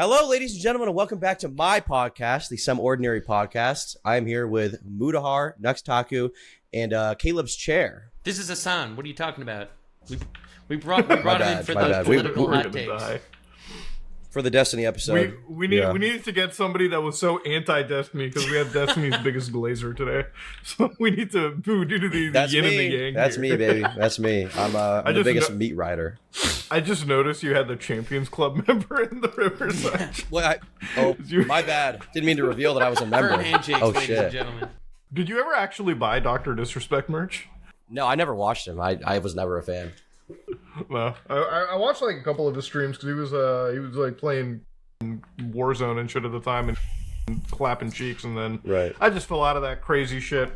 Hello, ladies and gentlemen, and welcome back to my podcast, the Some Ordinary Podcast. I am here with Mudahar, Nuxtaku, and Caleb's chair. This is Hassan. What are you talking about? We brought him in for the political hot takes. For the Destiny episode. We needed to get somebody that was so anti-Destiny because we had Destiny's biggest glazer today. So we need to do the yin and the yang. That's me, baby. That's me. I'm the biggest meat rider. I just noticed you had the Champions Club member in the Riverside. My bad. Didn't mean to reveal that I was a member. Handshakes, ladies and gentlemen. Did you ever actually buy Dr. Disrespect merch? No, I never watched him. I was never a fan. No, I watched like a couple of his streams because he was like playing Warzone and shit at the time and clapping cheeks, and then I just fell out of that crazy shit.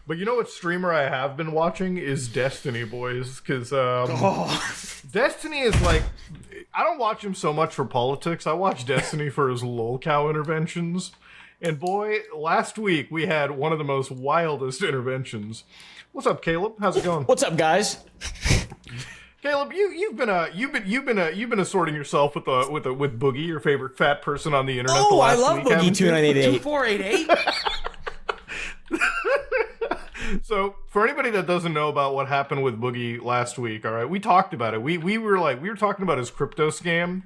But you know what streamer I have been watching is Destiny, boys, because Destiny is like, I don't watch him so much for politics. I watch Destiny for his lolcow interventions. And boy, last week we had one of the most wildest interventions. What's up, Caleb? How's it going? What's up, guys? Caleb, you've been assorting yourself with Boogie, your favorite fat person on the internet. Oh, I love week, Boogie 2988. 2488. So, for anybody that doesn't know about what happened with Boogie last week, all right, we talked about it. We were talking about his crypto scam,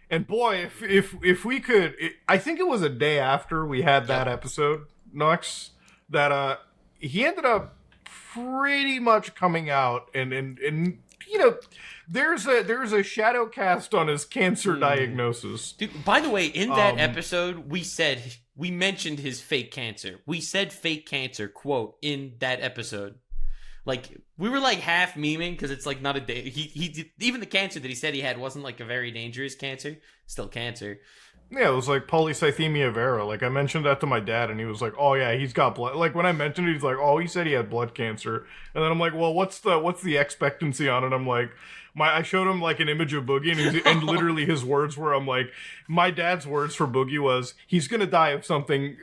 and boy, if we could, I think it was a day after we had that episode, Nux, that he ended up pretty much coming out and you know, there's a shadow cast on his cancer diagnosis. Dude, by the way, in that episode, we mentioned his fake cancer. We said fake cancer, quote, in that episode. Like, we were like half memeing because it's like not a day. He even the cancer that he said he had wasn't like a very dangerous cancer. Still cancer. Yeah, it was like polycythemia vera. Like, I mentioned that to my dad, and he was like, "Oh yeah, he's got blood." Like, when I mentioned it, he's like, "Oh, he said he had blood cancer." And then I'm like, "Well, what's the expectancy on it?" I'm like, I showed him like an image of Boogie, and literally his words were, I'm like, my dad's words for Boogie was, "He's gonna die of something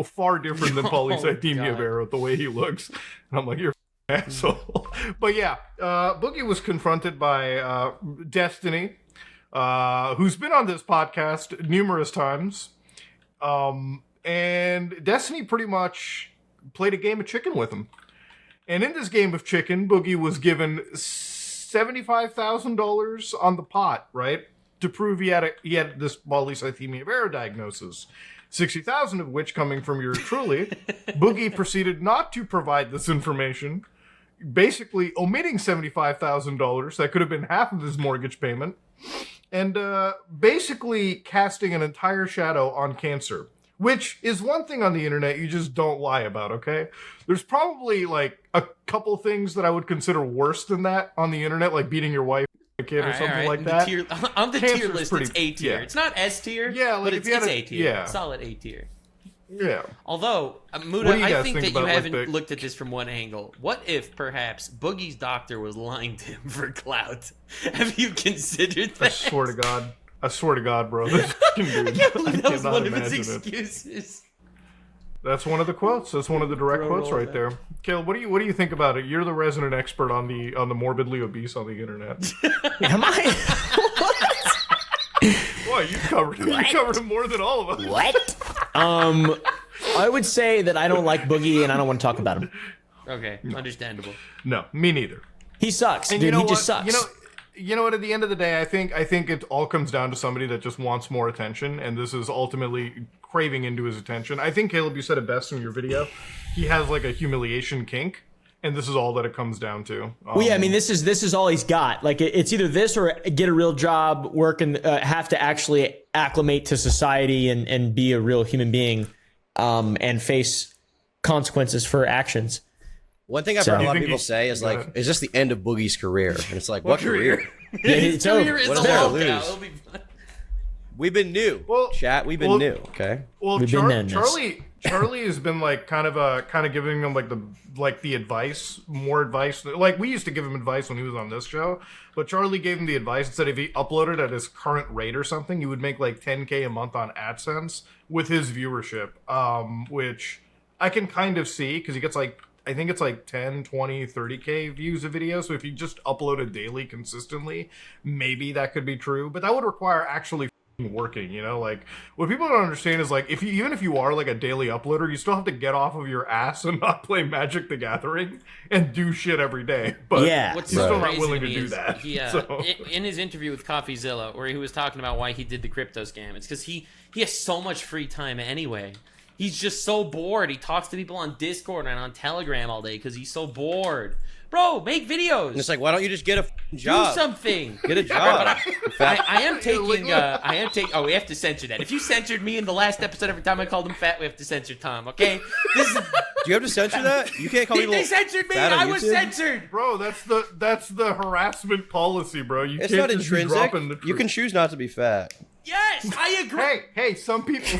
far different than polycythemia vera, the way he looks." And I'm like, "You're an asshole." But yeah, Boogie was confronted by Destiny. Who's been on this podcast numerous times. And Destiny pretty much played a game of chicken with him. And in this game of chicken, Boogie was given $75,000 on the pot, right? To prove he had this polycythemia vera diagnosis. 60,000 of which coming from your truly. Boogie proceeded not to provide this information, basically omitting $75,000 that could have been half of his mortgage payment. And basically casting an entire shadow on cancer, which is one thing on the internet you just don't lie about, okay? There's probably like a couple things that I would consider worse than that on the internet, like beating your wife or kid or something like that. On the tier list, it's A tier. Yeah. It's not S tier, but it's A tier. Yeah. Solid A tier. Yeah. Although, Muda, I think that you haven't looked at this from one angle. What if, perhaps, Boogie's doctor was lying to him for clout? Have you considered that? I swear to God, bro. This dude, I can't believe that was one of his excuses. That's one of the quotes. That's one of the direct quotes right there. Caleb, what do you think about it? You're the resident expert on the morbidly obese on the internet. Am I? Boy, you covered him more than all of us. What? I would say that I don't like Boogie and I don't want to talk about him. Okay, understandable. No, me neither. He sucks, and dude. You know he just sucks. You know what? At the end of the day, I think it all comes down to somebody that just wants more attention, and this is ultimately craving into his attention. I think, Caleb, you said it best in your video. He has like a humiliation kink, and this is all that it comes down to. Well, yeah, I mean, this is all he's got. Like, it's either this or get a real job, work, and have to actually acclimate to society and be a real human being, and face consequences for actions. One thing I've heard a lot of people say is like, "Is this the end of Boogie's career?" And it's like, what career? Yeah, it's over. What is there to lose? We've been new, chat. We've been new. Okay. Well, Charlie has been like kind of giving him like the advice, more advice. Like, we used to give him advice when he was on this show, but Charlie gave him the advice and said if he uploaded at his current rate or something, he would make like 10K a month on AdSense with his viewership, which I can kind of see because he gets like, I think it's like 10, 20, 30K views a video. So if you just uploaded daily consistently, maybe that could be true. But that would require actually working, you know? Like, what people don't understand is, like, even if you are, like, a daily uploader, you still have to get off of your ass and not play Magic the Gathering and do shit every day. But what's he's so still not crazy willing to to me do is that. he, So. in his interview with CoffeeZilla, where he was talking about why he did the crypto scam, it's because he has so much free time anyway. He's just so bored. He talks to people on Discord and on Telegram all day because he's so bored. Bro, make videos. And it's like, why don't you just get a job? Do something. Get a job. I am taking. Oh, we have to censor that. If you censored me in the last episode every time I called him fat, we have to censor Tom. Okay? This is. Do you have to censor that? You can't call people. They censored me. fat on I was YouTube? censored. Bro, that's the harassment policy, bro. You It's can't not just be intrinsic. dropping the You truth. can choose not to be fat. Yes, I agree. Hey, some people.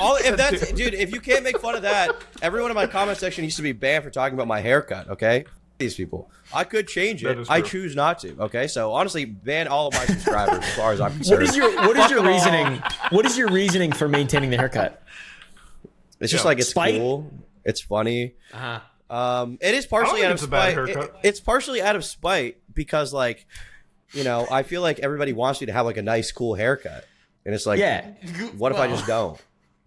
If you can't make fun of that, everyone in my comment section used to be banned for talking about my haircut. Okay, these people. I could change That it. is I true. choose not to. Okay, so honestly, ban all of my subscribers as far as I'm concerned. What is your reasoning? What is your reasoning for maintaining the haircut? It's just Yeah. like it's Spite? cool. It's funny. Uh-huh. It is partially I out don't of think it's a bad spite. haircut. It's partially out of spite because, like, you know, I feel like everybody wants me to have like a nice, cool haircut, and it's like, Yeah. what if I just don't?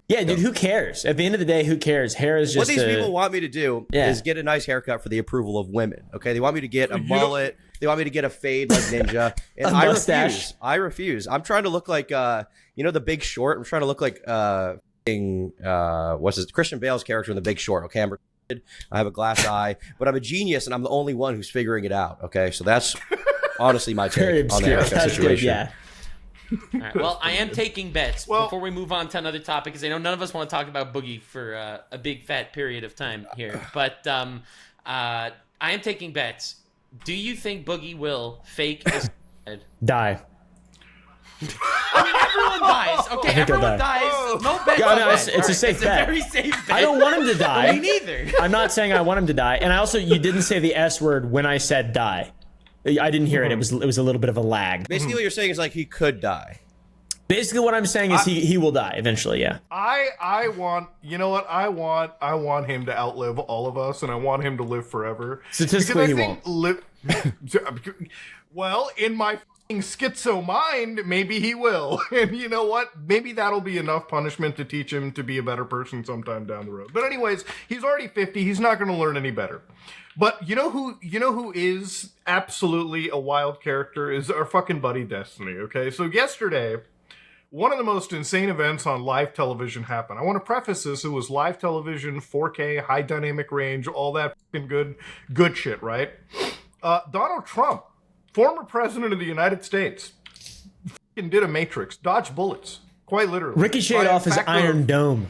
Yeah, dude, who cares? At the end of the day, who cares? Hair is What just these people want me to do Yeah. is get a nice haircut for the approval of women. Okay, they want me to get a You don't- mullet. They want me to get a fade like Ninja, and A I mustache. refuse. I refuse. I'm trying to look like, you know, The Big Short. I'm trying to look like, what's his Christian Bale's character in The Big Short. Okay, I'm retarded. I have a glass eye, but I'm a genius, and I'm the only one who's figuring it out. Okay, so that's honestly my very take on the obscure. haircut That's situation. good. Yeah. All right. Well, I am taking bets Well- before we move on to another topic, because I know none of us want to talk about Boogie for a big fat period of time here. But I am taking bets. Do you think Boogie will fake his head? Die. I mean, everyone dies. Okay, think he'll everyone die. dies. No bets. Yeah, on no, that. it's a safe It's bet. a very safe bet. I don't want him to die. Me neither. I'm not saying I want him to die. And I also, you didn't say the S word when I said die. I didn't hear it. It was a little bit of a lag. Basically, what you're saying is like he could die. Basically, what I'm saying is he will die eventually. Yeah. I want, you know what? I want him to outlive all of us, and I want him to live forever. Statistically, he Because I think well, in my f***ing schizo mind, maybe he will. And you know what? Maybe that'll be enough punishment to teach him to be a better person sometime down the road. But anyways, he's already 50. He's not going to learn any better. But you know who is absolutely a wild character is our fucking buddy Destiny. Okay, so yesterday, one of the most insane events on live television happened. I want to preface this: it was live television, 4K, high dynamic range, all that fucking good shit, right? Donald Trump, former president of the United States, fucking did a matrix, dodged bullets, quite literally. Ricocheted By a off his factor Iron of- Dome.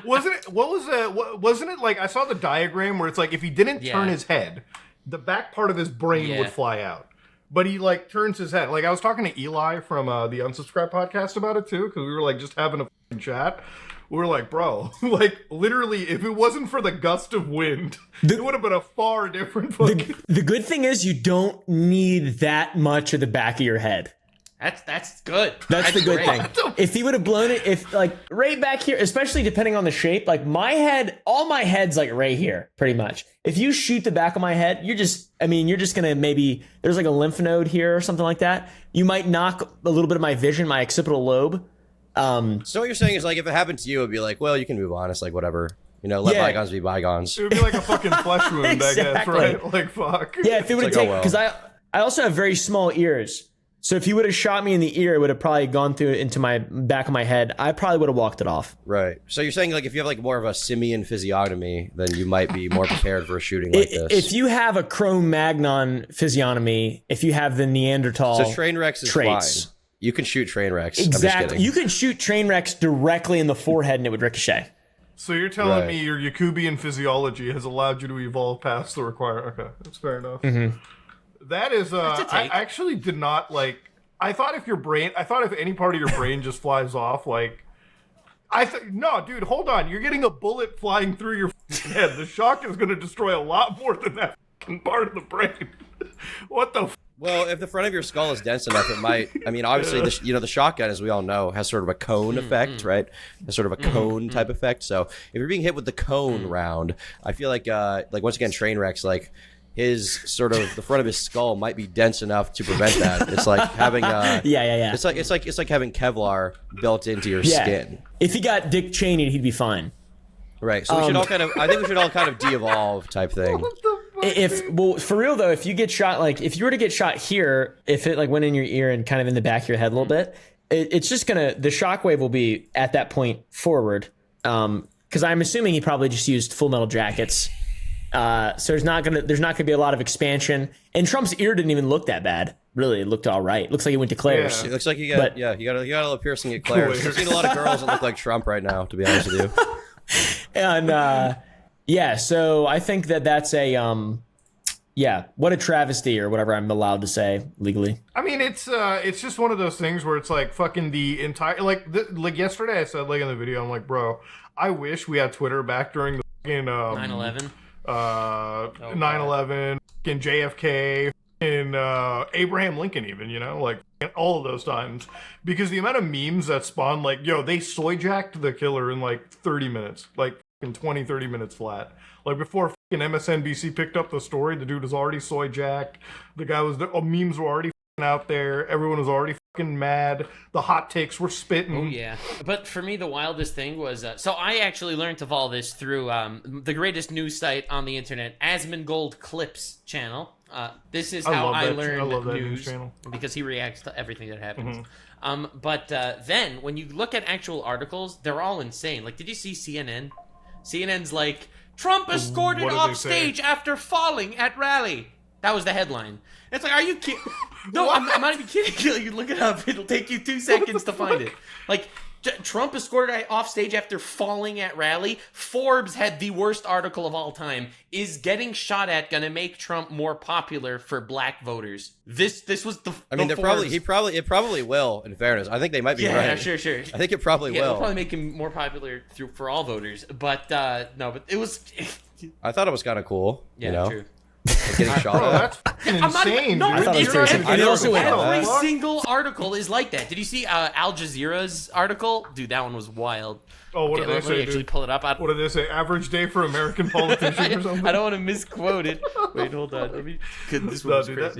Wasn't it? Wasn't it like I saw the diagram where it's like if he didn't turn Yeah. his head, the back part of his brain Yeah. would fly out. But he like turns his head. Like I was talking to Eli from the Unsubscribed podcast about it too, because we were like just having a fucking chat. We were like, bro, like literally, if it wasn't for the gust of wind, it would have been a far different fucking. The good thing is you don't need that much of the back of your head. That's good. That's the good great. thing. If he would have blown it, if like right back here, especially depending on the shape, like my head, all my head's like right here, pretty much. If you shoot the back of my head, you're just gonna maybe there's like a lymph node here or something like that. You might knock a little bit of my vision, my occipital lobe. So what you're saying is like if it happened to you, it'd be like, well, you can move on. It's like whatever. You know, let Yeah. bygones be bygones. It would be like a fucking flesh wound, I guess, Exactly. right? Like fuck. Yeah, if it would have like, oh, taken, well. because I also have very small ears. So if he would have shot me in the ear, it would have probably gone through into my back of my head. I probably would have walked it off. Right. So you're saying like if you have like more of a simian physiognomy, then you might be more prepared for a shooting like this. If you have a Cro-Magnon physiognomy, if you have the Neanderthal So train wrecks is traits. fine. You can shoot train wrecks. I'm Exactly. just kidding. You could shoot train wrecks directly in the forehead and it would ricochet. So you're telling Right. me your Yakubian physiology has allowed you to evolve past the requirement? Okay, that's fair enough. That is, That's a I take. actually did not like. I thought if any part of your brain just flies off, like, no, dude, hold on, you're getting a bullet flying through your fucking head. The shock is going to destroy a lot more than that fucking part of the brain. What the? Well, if the front of your skull is dense enough, it might. I mean, obviously, the shotgun, as we all know, has sort of a cone effect, right? Has sort of a cone type effect. So if you're being hit with the cone round, I feel like once again, train wrecks, like his sort of the front of his skull might be dense enough to prevent that. It's like having It's like having Kevlar built into your skin. If he got Dick Cheney, he'd be fine. Right. So we should all I think we should all kind of de-evolve type thing. For real though, if you get shot, like if you were to get shot here, if it like went in your ear and kind of in the back of your head a little bit, it's just the shockwave will be at that point forward. Because I'm assuming he probably just used Full Metal Jackets. So there's not gonna be a lot of expansion. And Trump's ear didn't even look that bad. Really, it looked all right. Looks like he went to Claire's. Yeah. It looks like you got a little piercing at Claire's. I've seen a lot of girls that look like Trump right now, to be honest with you. And so I think that's a what a travesty or whatever I'm allowed to say legally. I mean, it's just one of those things where it's like fucking the entire like yesterday I said like in the video, I'm like, bro, I wish we had Twitter back during the fucking 9/11. 9/11, fucking JFK, and Abraham Lincoln, even, you know, like all of those times, because the amount of memes that spawned, like, yo, they soy jacked the killer in like 30 minutes, like fucking 20-30 minutes flat. Like before fucking MSNBC picked up the story, the dude was already soy jacked. The guy was memes were already out there. Everyone was already fucking mad. The hot takes were spitting. Oh yeah. But for me, the wildest thing was so I actually learned of all this through the greatest news site on the internet, Asmongold Clips channel. This is how I learned news channel, because he reacts to everything that happens. But then when you look at actual articles, they're all insane. Like, did you see CNN? CNN's like, Trump escorted off stage after falling at rally. That was the headline. It's like, are you kidding? No, I'm not even kidding. You look it up. It'll take you 2 seconds to find it. Like, Trump escorted off stage after falling at rally. Forbes had the worst article of all time. Is getting shot at gonna make Trump more popular for black voters? This was the. I mean, it probably will. In fairness, I think they might be right. Yeah, sure. I think it probably will. It'll probably make him more popular for all voters. But no, but it was. I thought it was kind of cool. Yeah, you know? True. Like getting shot Bro, at. that's fucking insane. No, I thought it was crazy. every single article is like that. Did you see Al Jazeera's article? Dude, that one was wild. Oh, what did they say? Let me actually pull it up. What did they say? Average day for American politicians or something? I don't want to misquote it. Wait, hold on. Let me. This one was crazy.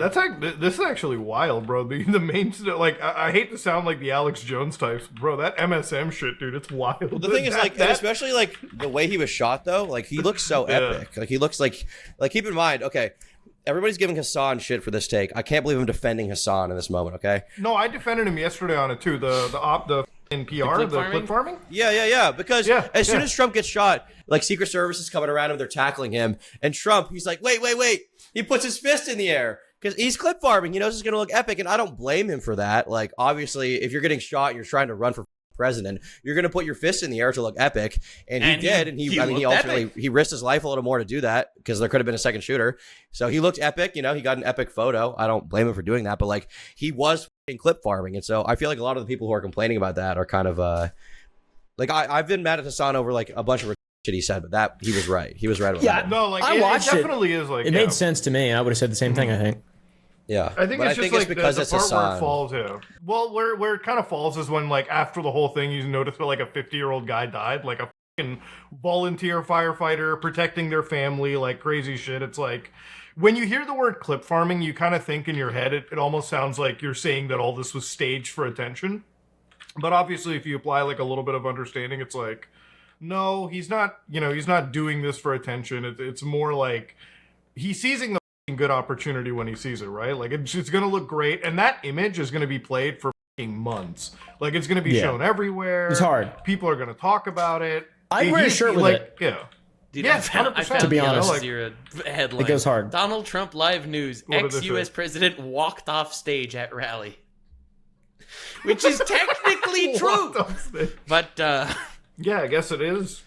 This is actually wild, bro. The main, like, I hate to sound like the Alex Jones types, bro. That MSM shit, dude, it's wild. Well, the thing is, like, and especially like the way he was shot, though. Like, he looks so epic. Like, he looks like keep in mind, okay. Everybody's giving Hassan shit for this take. I can't believe I'm defending Hassan in this moment, okay? No, I defended him yesterday on it too. The in PR, the clip farming. Yeah. Because as soon as Trump gets shot, like Secret Service is coming around him, they're tackling him, and Trump, he's like, wait. He puts his fist in the air because he's clip farming. He knows it's gonna look epic, and I don't blame him for that. Like, obviously, if you're getting shot and you're trying to run for president, you're gonna put your fist in the air to look epic, and he did, and he ultimately he risked his life a little more to do that because there could have been a second shooter. So he looked epic, you know, he got an epic photo. I don't blame him for doing that, but like, he was clip farming, and so I feel like a lot of the people who are complaining about that are kind of like I've been mad at Hassan over like a bunch of shit he said, but that he was right. He was right about that. No, like I watched it. Definitely is like it made sense to me. I would have said the same thing. I think. Yeah, I think it's just because the it's part Hassan. where it falls. Yeah. Well, where it kind of falls is when, like, after the whole thing, you notice that like a 50-year-old guy died, like a fucking volunteer firefighter protecting their family, like crazy shit. It's like, when you hear the word clip farming, you kind of think in your head, it almost sounds like you're saying that all this was staged for attention. But obviously, if you apply like a little bit of understanding, it's like, no, he's not. You know, he's not doing this for attention. It's more like he's seizing the good opportunity when he sees it, right? Like, it's gonna look great, and that image is gonna be played for months. Like, it's gonna be shown everywhere. It's hard. People are gonna talk about it. I'd wear a shirt with it. Yeah. Dude, Yeah, I found 100%. To be honest, Zero headline. it goes hard. Donald Trump live news. What did they Ex-U.S. say? president walked off stage at rally, which is technically true. But Yeah, I guess it is.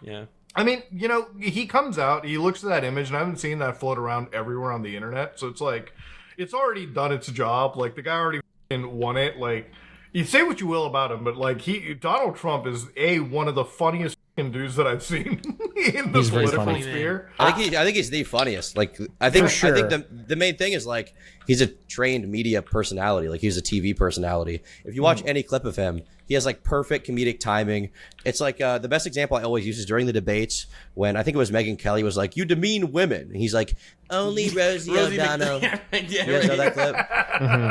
yeah. I mean, you know, he comes out, he looks at that image, and I haven't seen that float around everywhere on the internet. So it's like, it's already done its job. Like, the guy already won it. Like, you say what you will about him, but like, Donald Trump is one of the funniest dudes that I've seen in the political sphere. I think he's the funniest. Like, I think the main thing is, like, he's a trained media personality. Like he's a TV personality. If you watch any clip of him, he has like perfect comedic timing. It's like the best example I always use is during the debates when I think it was Megyn Kelly was like, "You demean women." And he's like, "Only Rosie O'Donnell." You guys know that clip?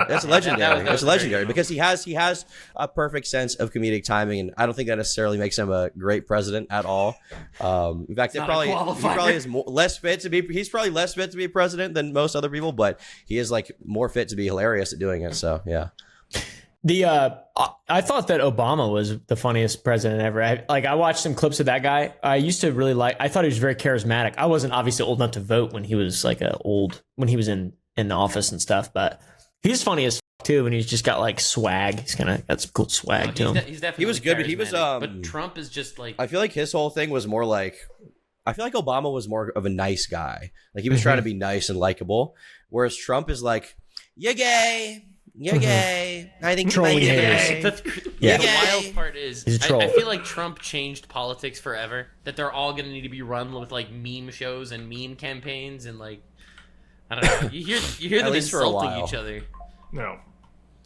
That's legendary. It's legendary because he has a perfect sense of comedic timing, and I don't think that necessarily makes him a great president at all. In fact, he probably is less fit to be. He's probably less fit to be president than most other people, but he is like more fit to be hilarious at doing it. So yeah. I thought that Obama was the funniest president ever. I watched some clips of that guy. I used to really I thought he was very charismatic. I wasn't obviously old enough to vote when he was like when he was in the office and stuff, but he's funny as too, and he's just got like swag. He's kind of got some cool swag to him. He's definitely he was good, but he was but Trump is just like, I feel like his whole thing was more like, I feel like Obama was more of a nice guy. Like he was trying to be nice and likable, whereas Trump is like, "You're gay. You're gay. I think you're gay." The wild part is, I feel like Trump changed politics forever. That they're all going to need to be run with like meme shows and meme campaigns and like, I don't know. You hear them insulting each other. No,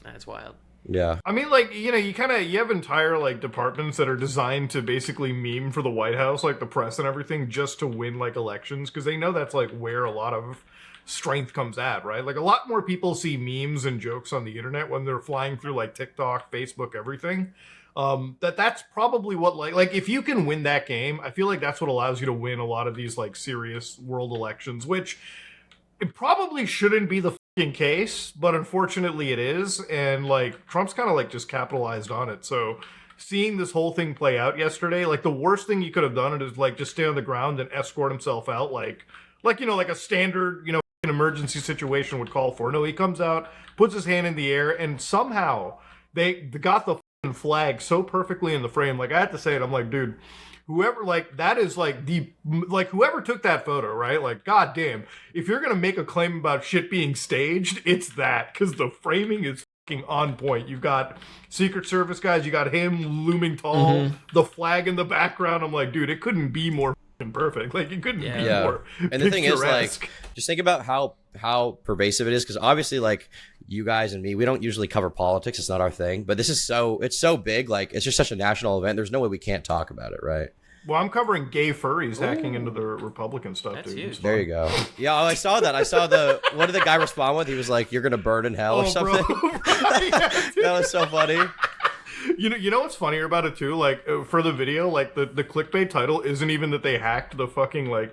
that's wild. Yeah. I mean, like, you have entire like departments that are designed to basically meme for the White House, like the press and everything, just to win like elections, because they know that's like where a lot of strength comes at, right? Like a lot more people see memes and jokes on the internet when they're flying through like TikTok, Facebook, everything. That's probably what like if you can win that game, I feel like that's what allows you to win a lot of these like serious world elections, which it probably shouldn't be the fucking case, but unfortunately it is, and like Trump's kind of like just capitalized on it. So seeing this whole thing play out yesterday, like the worst thing you could have done is like just stay on the ground and escort himself out like a standard emergency situation would call for. No, he comes out, puts his hand in the air, and somehow they got the fucking flag so perfectly in the frame. Like I had to say it, I'm like, dude, whoever that is whoever took that photo, right? Like, goddamn, if you're gonna make a claim about shit being staged, it's that, because the framing is fucking on point. You've got Secret Service guys, you got him looming tall, the flag in the background. I'm like, dude, it couldn't be more perfect. Like it couldn't be more. And the thing is, like, just think about how pervasive it is, because obviously, like, you guys and me, we don't usually cover politics. It's not our thing. But this is it's so big. Like, it's just such a national event. There's no way we can't talk about it, right? Well, I'm covering gay furries hacking into the Republican stuff, That's dude. huge. There you go. Yeah, I saw that. I saw what did the guy respond with? He was like, "You're gonna burn in hell" or something. That was so funny. You know what's funnier about it too? Like for the video, like the clickbait title isn't even that they hacked the fucking like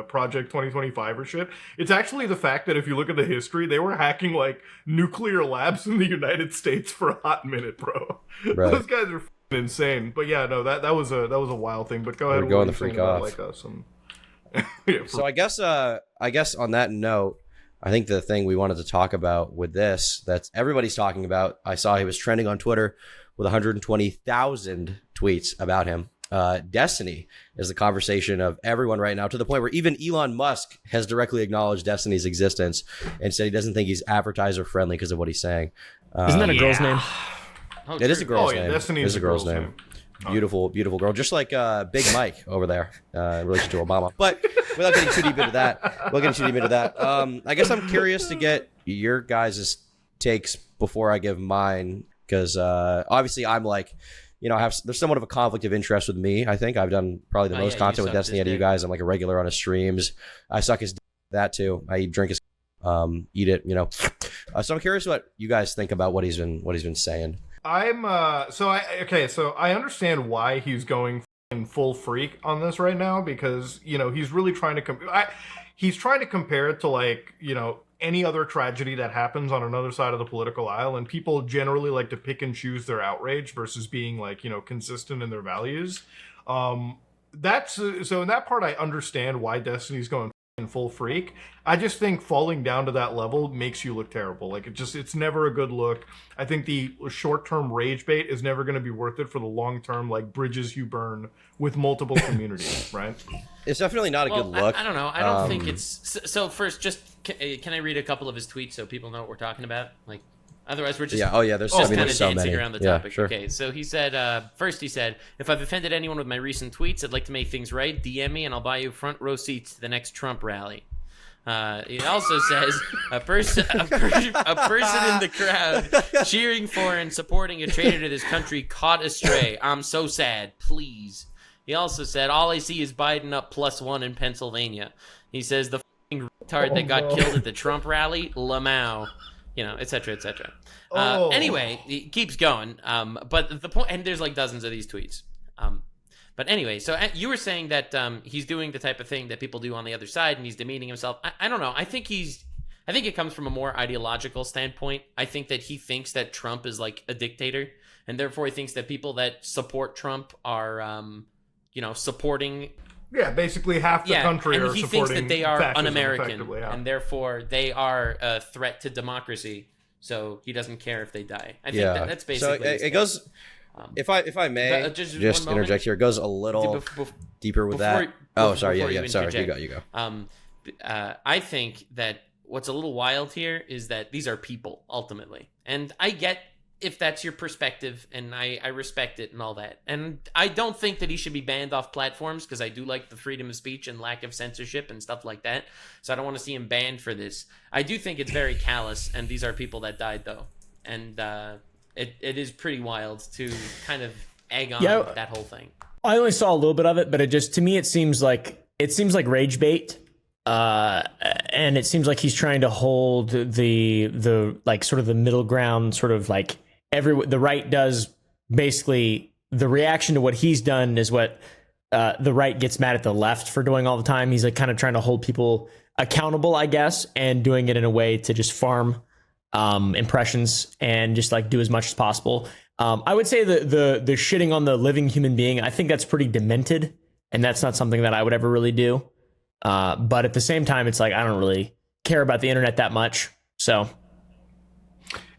Project 2025 or shit. It's actually the fact that if you look at the history, they were hacking like nuclear labs in the United States for a hot minute, bro. Right. Those guys are insane. But yeah, no, that was a wild thing. But go ahead. We're going the freak off. Like us and So I guess on that note, I think the thing we wanted to talk about with this that everybody's talking about, I saw he was trending on Twitter with 120,000 tweets about him. Destiny is the conversation of everyone right now, to the point where even Elon Musk has directly acknowledged Destiny's existence and said he doesn't think he's advertiser friendly because of what he's saying. Isn't that a girl's name? It is a girl's name. Destiny is a girl's name. Beautiful, beautiful girl, just like Big Mike over there in relation to Obama. But without getting too deep into that, I guess I'm curious to get your guys' takes before I give mine, because obviously I'm like, there's somewhat of a conflict of interest with me. I think I've done probably the most content with Destiny out of you guys. I'm like a regular on his streams. I suck his that too. I drink his eat it. So I'm curious what you guys think about what he's been saying. So I understand why he's going full freak on this right now, because he's really trying to he's trying to compare it to like any other tragedy that happens on another side of the political aisle, and people generally like to pick and choose their outrage versus being like consistent in their values. So in that part I understand why Destiny's going full freak. I just think falling down to that level makes you look terrible. Like it's never a good look. I think the short-term rage bait is never going to be worth it for the long-term like bridges you burn with multiple communities, right? It's definitely not a good look. I don't know. I don't think it's so. First, just can I read a couple of his tweets so people know what we're talking about? Like, otherwise we're just there's kind of so dancing many around the yeah, topic. Sure. Okay, so he said first he said, if I've offended anyone with my recent tweets, I'd like to make things right. DM me and I'll buy you front row seats to the next Trump rally. He also says a person in the crowd cheering for and supporting a traitor to this country caught astray. I'm so sad. Please. He also said, all I see is Biden up +1 in Pennsylvania. He says the f***ing retard that got killed at the Trump rally, Lamau, et cetera, et cetera. Anyway, he keeps going. But the point, and there's like dozens of these tweets. But anyway, so you were saying that he's doing the type of thing that people do on the other side, and he's demeaning himself. I don't know. I think it comes from a more ideological standpoint. I think that he thinks that Trump is like a dictator, and therefore he thinks that people that support Trump are, supporting. Yeah, basically half the country are supporting. And he thinks that they are un-American, yeah. and therefore they are a threat to democracy. So he doesn't care if they die. I think that's basically. So it goes. If I may just interject here, it goes a little deeper with that. Sorry, you go. I think that what's a little wild here is that these are people ultimately, and I get if that's your perspective, and I respect it and all that, and I don't think that he should be banned off platforms because I do like the freedom of speech and lack of censorship and stuff like that. So I don't want to see him banned for this. I do think it's very callous, and these are people that died though, and. It is pretty wild to kind of egg on that whole thing. I only saw a little bit of it, but to me it seems like rage bait, and it seems like he's trying to hold the like sort of the middle ground, sort of like the right does basically the reaction to what he's done is what the right gets mad at the left for doing all the time. He's like kind of trying to hold people accountable, I guess, and doing it in a way to just farm impressions and just like do as much as possible. I would say the shitting on the living human being, I think that's pretty demented, and that's not something that I would ever really do. But at the same time, it's like I don't really care about the internet that much. So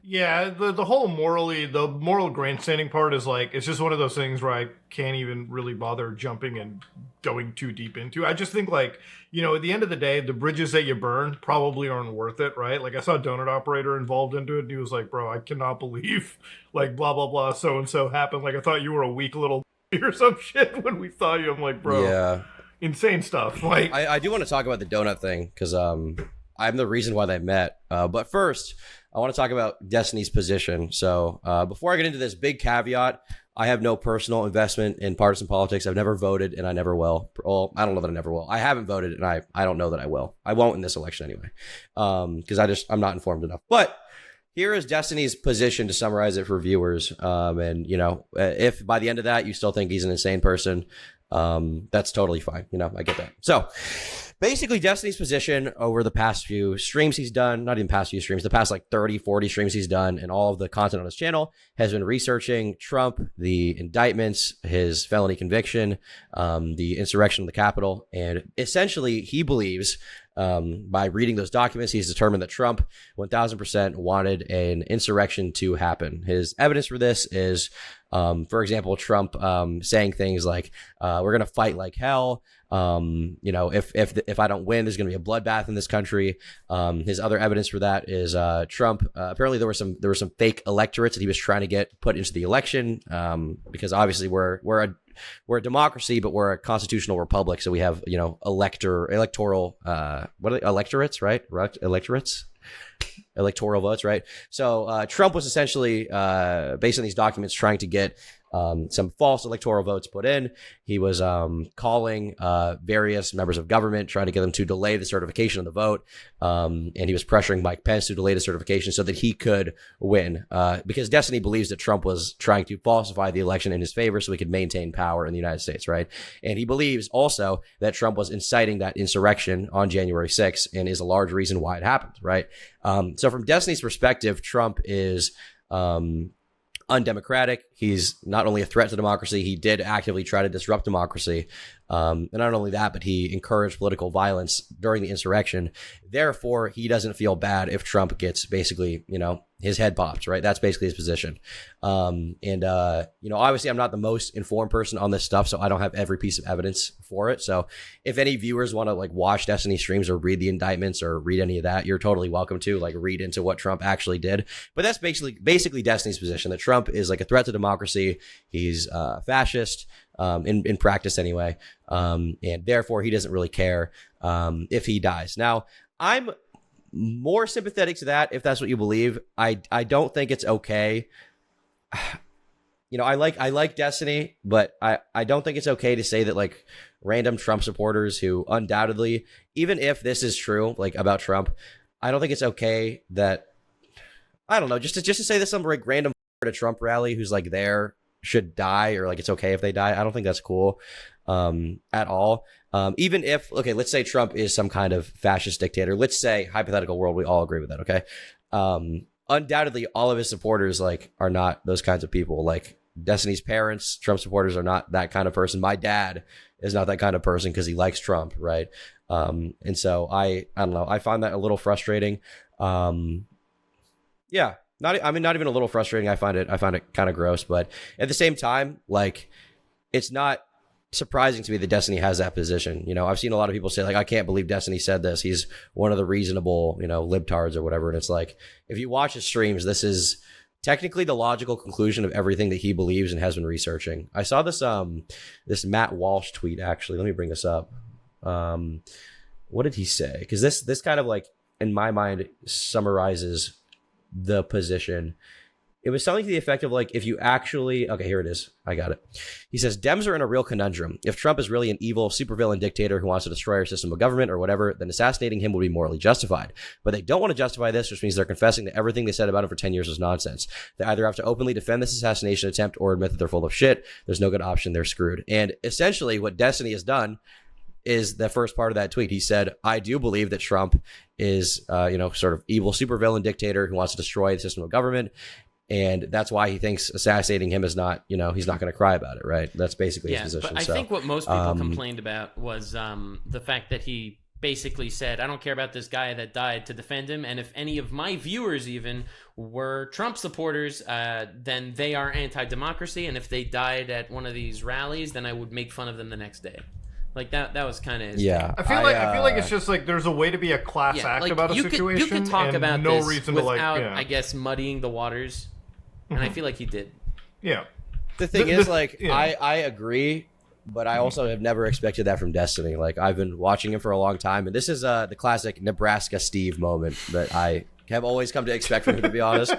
yeah, the whole moral grandstanding part is like it's just one of those things where I can't even really bother jumping and going too deep into. I just think like, at the end of the day, the bridges that you burn probably aren't worth it, right? Like I saw a donut operator involved into it, and he was like, bro, I cannot believe like blah, blah, blah, so-and-so happened. Like I thought you were a weak little or some shit when we saw you. I'm like, bro, yeah, insane stuff. Like I do want to talk about the donut thing because I'm the reason why they met. But first, I want to talk about Destiny's position. So before I get into this big caveat, I have no personal investment in partisan politics. I've never voted, and I never will. Well, I don't know that I never will. I haven't voted, and I don't know that I will. I won't in this election anyway, because I'm not informed enough. But here is Destiny's position to summarize it for viewers. And if by the end of that you still think he's an insane person, that's totally fine. I get that. So basically, Destiny's position over the past few streams he's done, not even past few streams, the past like 30, 40 streams he's done, and all of the content on his channel has been researching Trump, the indictments, his felony conviction, the insurrection of the Capitol. And essentially, he believes by reading those documents, he's determined that Trump 1000% wanted an insurrection to happen. His evidence for this is, for example, Trump saying things like, we're going to fight like hell. If I don't win, there's going to be a bloodbath in this country. His other evidence for that is Trump. Apparently, there were some fake electorates that he was trying to get put into the election, because obviously we're a democracy, but we're a constitutional republic, so we have electoral what are they? Electorates, right? Electoral votes, right? So Trump was essentially based on these documents trying to get some false electoral votes put in. He was calling various members of government, trying to get them to delay the certification of the vote. And he was pressuring Mike Pence to delay the certification so that he could win. Because Destiny believes that Trump was trying to falsify the election in his favor so he could maintain power in the United States, right? And he believes also that Trump was inciting that insurrection on January 6th and is a large reason why it happened, right? So from Destiny's perspective, Trump is undemocratic. He's not only a threat to democracy, he did actively try to disrupt democracy. And not only that, but he encouraged political violence during the insurrection. Therefore, he doesn't feel bad if Trump gets basically, his head popped, right? That's basically his position. Obviously I'm not the most informed person on this stuff, so I don't have every piece of evidence for it. So if any viewers want to watch Destiny streams or read the indictments or read any of that, you're totally welcome to read into what Trump actually did. But that's basically Destiny's position, that Trump is a threat to democracy. He's fascist, in practice anyway. And therefore he doesn't really care if he dies. Now, I'm more sympathetic to that if that's what you believe. I don't think it's okay. I like Destiny, but I don't think it's okay to say that like random Trump supporters who undoubtedly, even if this is true, like about Trump, I don't think it's okay that, I don't know, just to say that some like random at a Trump rally who's like there should die, or like it's okay if they die. I don't think that's cool at all. Even if, okay, let's say Trump is some kind of fascist dictator. Let's say, hypothetical world, we all agree with that, okay? Undoubtedly, all of his supporters like are not those kinds of people. Like Destiny's parents, Trump supporters are not that kind of person. My dad is not that kind of person because he likes Trump, right? And so I don't know. I find that a little frustrating. Yeah, not even a little frustrating. I find it kind of gross, but at the same time, like it's not surprising to me that Destiny has that position. I've seen a lot of people say like, I can't believe Destiny said this. He's one of the reasonable, libtards or whatever. And it's like, if you watch his streams, this is technically the logical conclusion of everything that he believes and has been researching. I saw this this Matt Walsh tweet, actually. Let me bring this up. What did he say? Because this kind of like, in my mind, summarizes the position. It was something to the effect of like, if you actually, okay, here it is. I got it. He says, Dems are in a real conundrum. If Trump is really an evil supervillain dictator who wants to destroy our system of government or whatever, then assassinating him would be morally justified. But they don't want to justify this, which means they're confessing that everything they said about him for 10 years was nonsense. They either have to openly defend this assassination attempt or admit that they're full of shit. There's no good option. They're screwed. And essentially what Destiny has done is the first part of that tweet. He said, I do believe that Trump is, sort of evil supervillain dictator who wants to destroy the system of government. And that's why he thinks assassinating him is not, he's not going to cry about it, right? That's basically his position. But I think what most people complained about was the fact that he basically said, I don't care about this guy that died to defend him. And if any of my viewers even were Trump supporters, then they are anti-democracy. And if they died at one of these rallies, then I would make fun of them the next day. Like that was kind of yeah. I feel like it's just like there's a way to be a class act like about a situation. You could talk about no this reason without, to like, I guess, muddying the waters. And I feel like he did. Yeah. The thing is, like, I agree, but I also have never expected that from Destiny. Like, I've been watching him for a long time, and this is the classic Nebraska Steve moment that I have always come to expect from him, to be honest.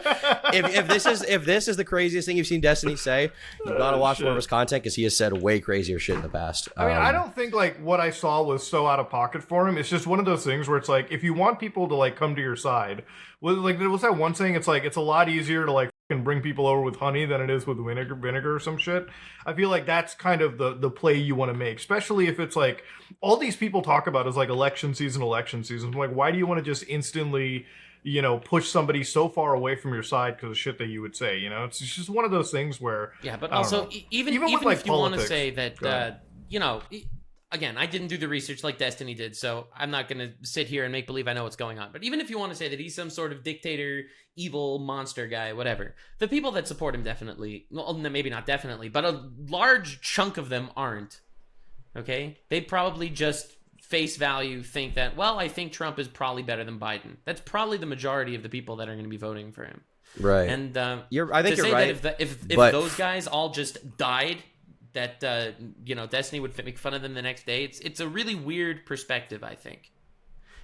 If this is the craziest thing you've seen Destiny say, you've got to watch more of his content because he has said way crazier shit in the past. I mean, I don't think like what I saw was so out of pocket for him. It's just one of those things where it's like, if you want people to like come to your side, what's that one saying? It's like, it's a lot easier to like can bring people over with honey than it is with vinegar or some shit. I feel like that's kind of the play you want to make, especially if it's like all these people talk about is like election season. Like, why do you want to just instantly, push somebody so far away from your side because of shit that you would say? It's just one of those things where but also even with, like, if you want to say that again, I didn't do the research like Destiny did, so I'm not going to sit here and make believe I know what's going on. But even if you want to say that he's some sort of dictator, evil monster guy, whatever, the people that support him definitely, well, maybe not definitely, but a large chunk of them aren't. Okay? They probably just face value think that, well, I think Trump is probably better than Biden. That's probably the majority of the people that are going to be voting for him. Right. And I think you're right. That if those guys all just died, that Destiny would make fun of them the next day. It's a really weird perspective, I think,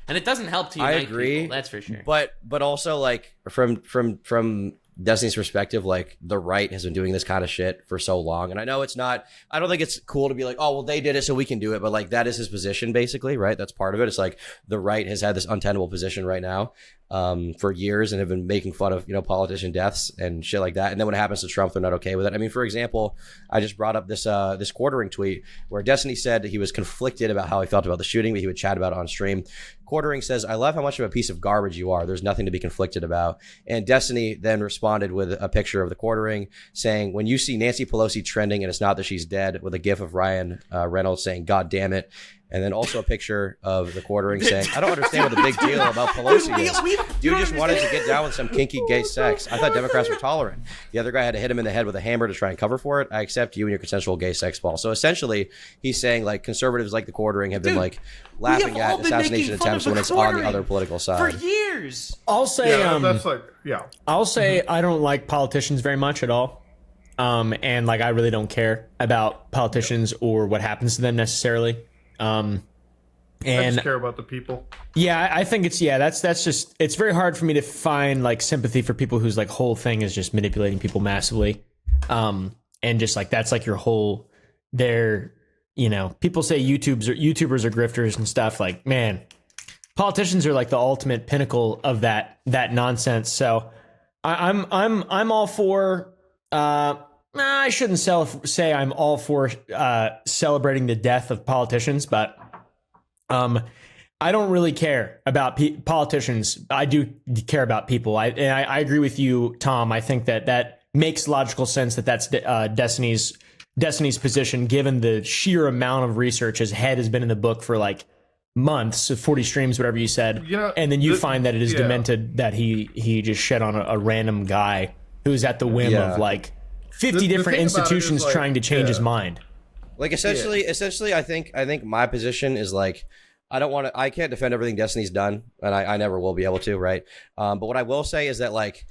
and it doesn't help to unite I agree, people, that's for sure. But also like from Destiny's perspective, like the right has been doing this kind of shit for so long, and I know it's not. I don't think it's cool to be like, oh well, they did it, so we can do it. But like that is his position, basically, right? That's part of it. It's like the right has had this untenable position right now for years and have been making fun of politician deaths and shit like that. And then when it happens to Trump, they're not okay with it. I mean, for example, I just brought up this Quartering tweet where Destiny said he was conflicted about how he felt about the shooting, but he would chat about it on stream. Quartering says, I love how much of a piece of garbage you are. There's nothing to be conflicted about. And Destiny then responded with a picture of the Quartering saying, when you see Nancy Pelosi trending and it's not that she's dead, with a gif of Ryan Reynolds saying, God damn it. And then also a picture of the Quartering saying, I don't understand what the big deal about Pelosi is. Dude just wanted to get down with some kinky gay sex. I thought Democrats were tolerant. The other guy had to hit him in the head with a hammer to try and cover for it. I accept you and your consensual gay sex ball. So essentially, he's saying like conservatives like the Quartering have been like laughing at assassination attempts when it's on the other political side. For years. I'll say, that's like, yeah. I'll say I don't like politicians very much at all. And like, I really don't care about politicians or what happens to them necessarily. I And just care about the people. yeah, I think that's just, it's very hard for me to find like sympathy for people whose like whole thing is just manipulating people massively. And just like, that's like your whole, people say YouTubers are grifters and stuff. Like, man, politicians are like the ultimate pinnacle of that nonsense. So I'm all for, I shouldn't say I'm all for celebrating the death of politicians, but I don't really care about politicians. I do care about people. I agree with you, Tom. I think that makes logical sense that's Destiny's position, given the sheer amount of research his head has been in the book for like months, 40 streams, whatever you said. And then you find that it is demented that he just shed on a random guy who's at the whim of like 50 different institutions like, trying to change his mind. Like essentially, I think my position is like, I can't defend everything Destiny's done, and I never will be able to, right? But what I will say is that like,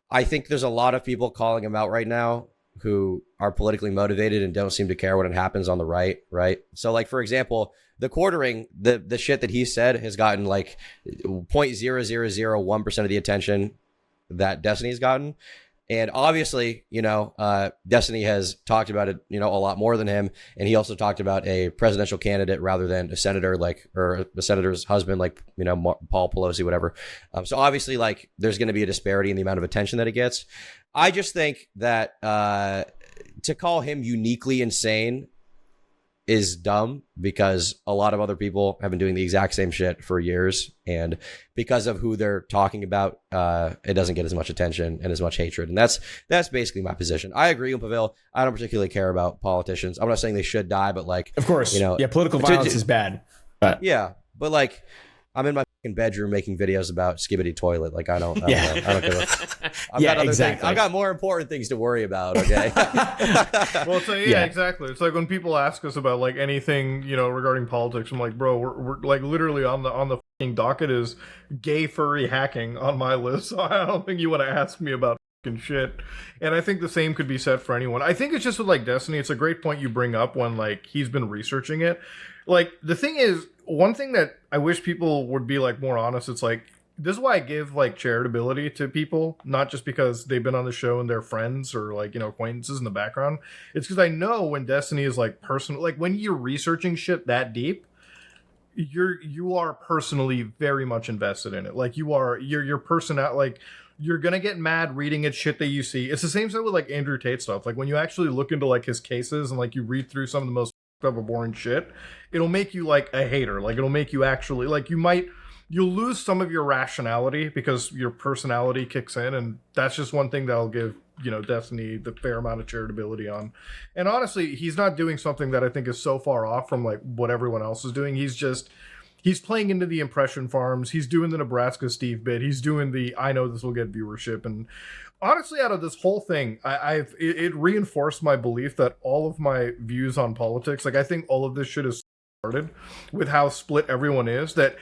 I think there's a lot of people calling him out right now who are politically motivated and don't seem to care when it happens on the right? So like, for example, the quartering, the shit that he said has gotten like 0.0001% of the attention that Destiny's gotten. And obviously, Destiny has talked about it, a lot more than him. And he also talked about a presidential candidate rather than a senator, or a senator's husband, Paul Pelosi, whatever. So obviously, like, there's going to be a disparity in the amount of attention that it gets. I just think that to call him uniquely insane is dumb, because a lot of other people have been doing the exact same shit for years, and because of who they're talking about, it doesn't get as much attention and as much hatred. And that's basically my position. I agree with Pavel. I don't particularly care about politicians. I'm not saying they should die, but like, of course, political violence is bad. But like, I'm in my fucking bedroom making videos about Skibbity Toilet. Like, I don't know. I don't give a exactly. I've got more important things to worry about. Okay. Well, so exactly. It's like when people ask us about like anything, regarding politics, I'm like, bro, we're like literally on the fucking docket is gay furry hacking on my list. So I don't think you want to ask me about fucking shit. And I think the same could be said for anyone. I think it's just with like Destiny. It's a great point you bring up when like he's been researching it. Like, the thing is, one thing that I wish people would be like more honest, it's like, this is why I give like charitability to people, not just because they've been on the show and they're friends or like, acquaintances in the background. It's because I know when Destiny is like personal, like when you're researching shit that deep, you are personally very much invested in it. Like your personality, like you're gonna get mad reading at shit that you see. It's the same thing with like Andrew Tate stuff. Like when you actually look into like his cases and like you read through some of the most of a boring shit, it'll make you like a hater. Like it'll make you actually like you'll lose some of your rationality because your personality kicks in, and that's just one thing that I'll give Destiny the fair amount of charitability on. And honestly, he's not doing something that I think is so far off from like what everyone else is doing. He's playing into the impression farms. He's doing the Nebraska Steve bit. He's doing the I know this will get viewership. And honestly, out of this whole thing, it reinforced my belief that all of my views on politics, like I think all of this shit is started with how split everyone is. That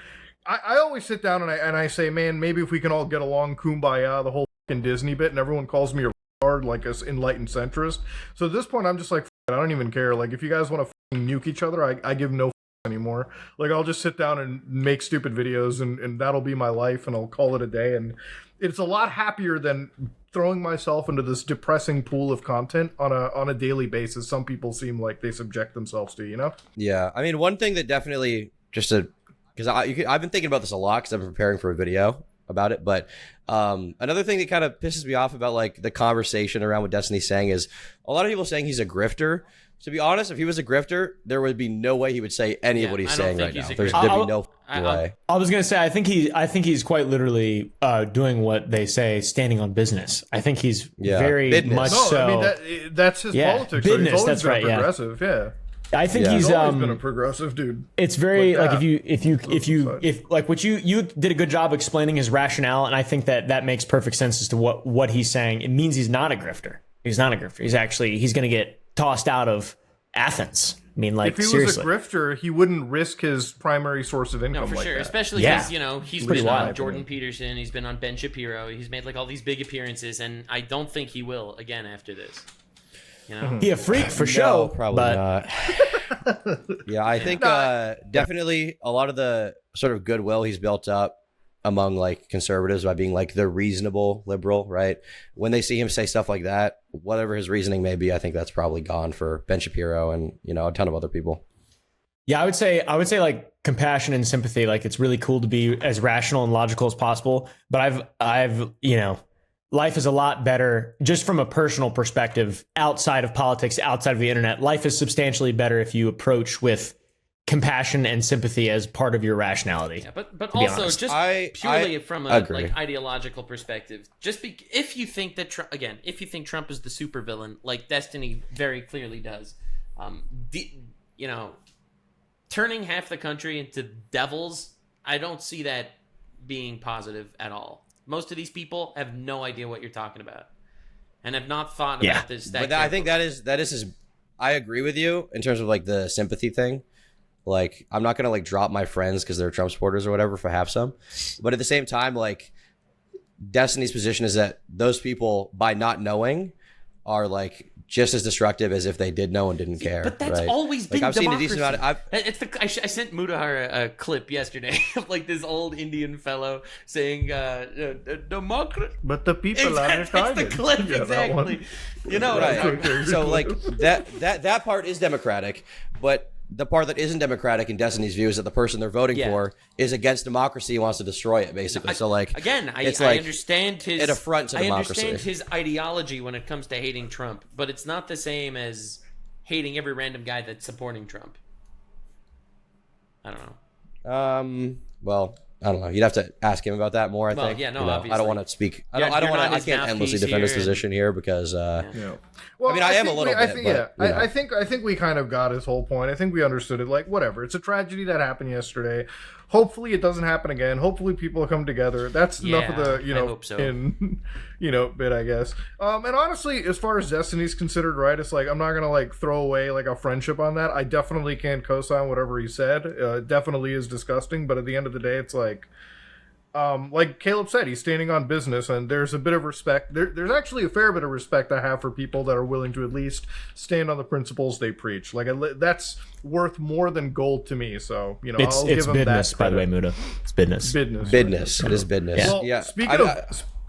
I always sit down and I say, man, maybe if we can all get along, kumbaya, the whole fucking Disney bit, and everyone calls me a retard, like an enlightened centrist. So at this point, I'm just like, I don't even care. Like if you guys want to nuke each other, I give no anymore. Like I'll just sit down and make stupid videos, and that'll be my life, and I'll call it a day. And it's a lot happier than throwing myself into this depressing pool of content on a daily basis. Some people seem like they subject themselves to, Yeah, I mean, one thing that definitely because I've been thinking about this a lot because I've been preparing for a video about it. But another thing that kind of pisses me off about like the conversation around what Destiny's saying is a lot of people saying he's a grifter. To be honest, if he was a grifter, there would be no way he would say any of what he's saying right now. There'd be no way. I was gonna say, I think he's quite literally doing what they say, standing on business. I think he's very business. much so. I mean, that's his politics. Business, he's always that's been right. Progressive, yeah. I think he's always been a progressive dude. It's very like if like what you did a good job explaining his rationale, and I think that makes perfect sense as to what he's saying. It means he's not a grifter. He's not a grifter. He's going to get tossed out of Athens. I mean, like, if he seriously. was a grifter, he wouldn't risk his primary source of income. No, for like sure. that. Especially because he's been on wild, Jordan Peterson. He's been on Ben Shapiro. He's made like all these big appearances, and I don't think he will again after this. You know, He a freak for No, show, probably but not. Yeah, I think definitely a lot of the sort of goodwill he's built up among like conservatives by being like the reasonable liberal, right? When they see him say stuff like that, whatever his reasoning may be, I think that's probably gone for Ben Shapiro and, you know, a ton of other people. yeah, I would say like compassion and sympathy. Like it's really cool to be as rational and logical as possible. But I've you know, life is a lot better just from a personal perspective outside of politics, outside of the internet. Life is substantially better if you approach with compassion and sympathy as part of your rationality. yeah, but also honest. just purely from a like ideological perspective. If you think that if you think Trump is the supervillain, like Destiny very clearly does, you know, turning half the country into devils, I don't see that being positive at all. Most of these people have no idea what you're talking about and have not thought about this. But I think that is his. I agree with you in terms of like the sympathy thing. Like, I'm not going to like drop my friends because they're Trump supporters or whatever for half some. But at the same time, like Destiny's position is that those people, by not knowing, are like just as destructive as if they did know and didn't care. But that's right? always been like, I've democracy. seen a decent amount of, I sent Mudahar a clip yesterday of like this old Indian fellow saying democracy. But the people are That's the retarded. clip, Yeah, that one. exactly. You know what I'm talking about. right. So like that part is democratic, but the part that isn't democratic in Destiny's view is that the person they're voting for is against democracy and wants to destroy it, basically. So like, Again, I like understand his an affront to democracy. I understand his ideology when it comes to hating Trump, but it's not the same as hating every random guy that's supporting Trump. I don't know. Well, I don't know. You'd have to ask him about that more. I Well, think. yeah, no, You know, I obviously. don't want to speak. I You're don't want not to. I his can't endlessly mouthpiece defend his here, position here because. Yeah. Well, I mean, I am a think little I bit, think, but, yeah, you know. I think we kind of got his whole point. I think we understood it. Like, whatever. It's a tragedy that happened yesterday. Hopefully, it doesn't happen again. Hopefully, people come together. That's enough of the, I hope so. bit, I guess. And honestly, as far as Destiny's considered, right, it's like I'm not gonna like throw away like a friendship on that. I definitely can't co-sign whatever he said. It definitely is disgusting. But at the end of the day, it's like Caleb said, he's standing on business, and there's a bit of respect. There's actually a fair bit of respect I have for people that are willing to at least stand on the principles they preach. Like, that's worth more than gold to me. So, you know, I'll give him business, that by the way, credit. Muda. It's business. Business. It is business. Yeah. Well, Yeah.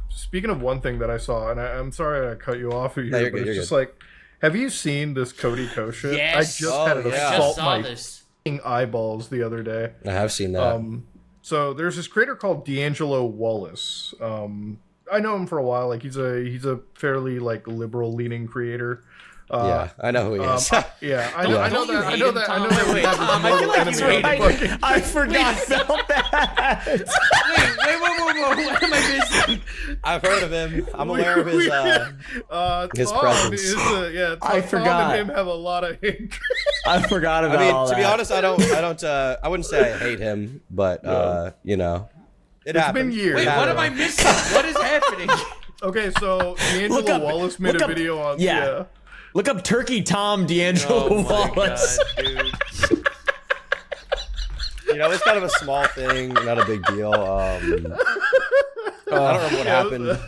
Speaking of one thing that I saw, and I'm sorry I cut you off here, No, you're but good, it's you're just good. like, have you seen this Cody Ko shit? Yes. I just had it yeah. I assault just saw my this. f***ing eyeballs the other day. I have seen that. So there's this creator called D'Angelo Wallace. I know him for a while. Like he's a fairly like liberal leaning creator. Yeah, I know who he is. Yeah, I know Don't you that. I hate know him, that. I Tom? know that. Wait, we have Tom, this I feel like enemy you hate of him. fucking- I forgot about that. Wait, whoa, what am I missing? I've heard of him. I'm aware of his his Tom presence. Is, I Tom forgot. and him have a lot of hatred. I forgot about I mean, all to be that. honest, I wouldn't say I hate him, but you know, It's happens. been years. Wait, what am I missing? What is happening? Okay, so D'Angelo Look up- Wallace made look a up- video on yeah. Look up Turkey Tom D'Angelo Oh my Wallace. god, dude. You know, it's kind of a small thing, not a big deal. I don't remember what happened.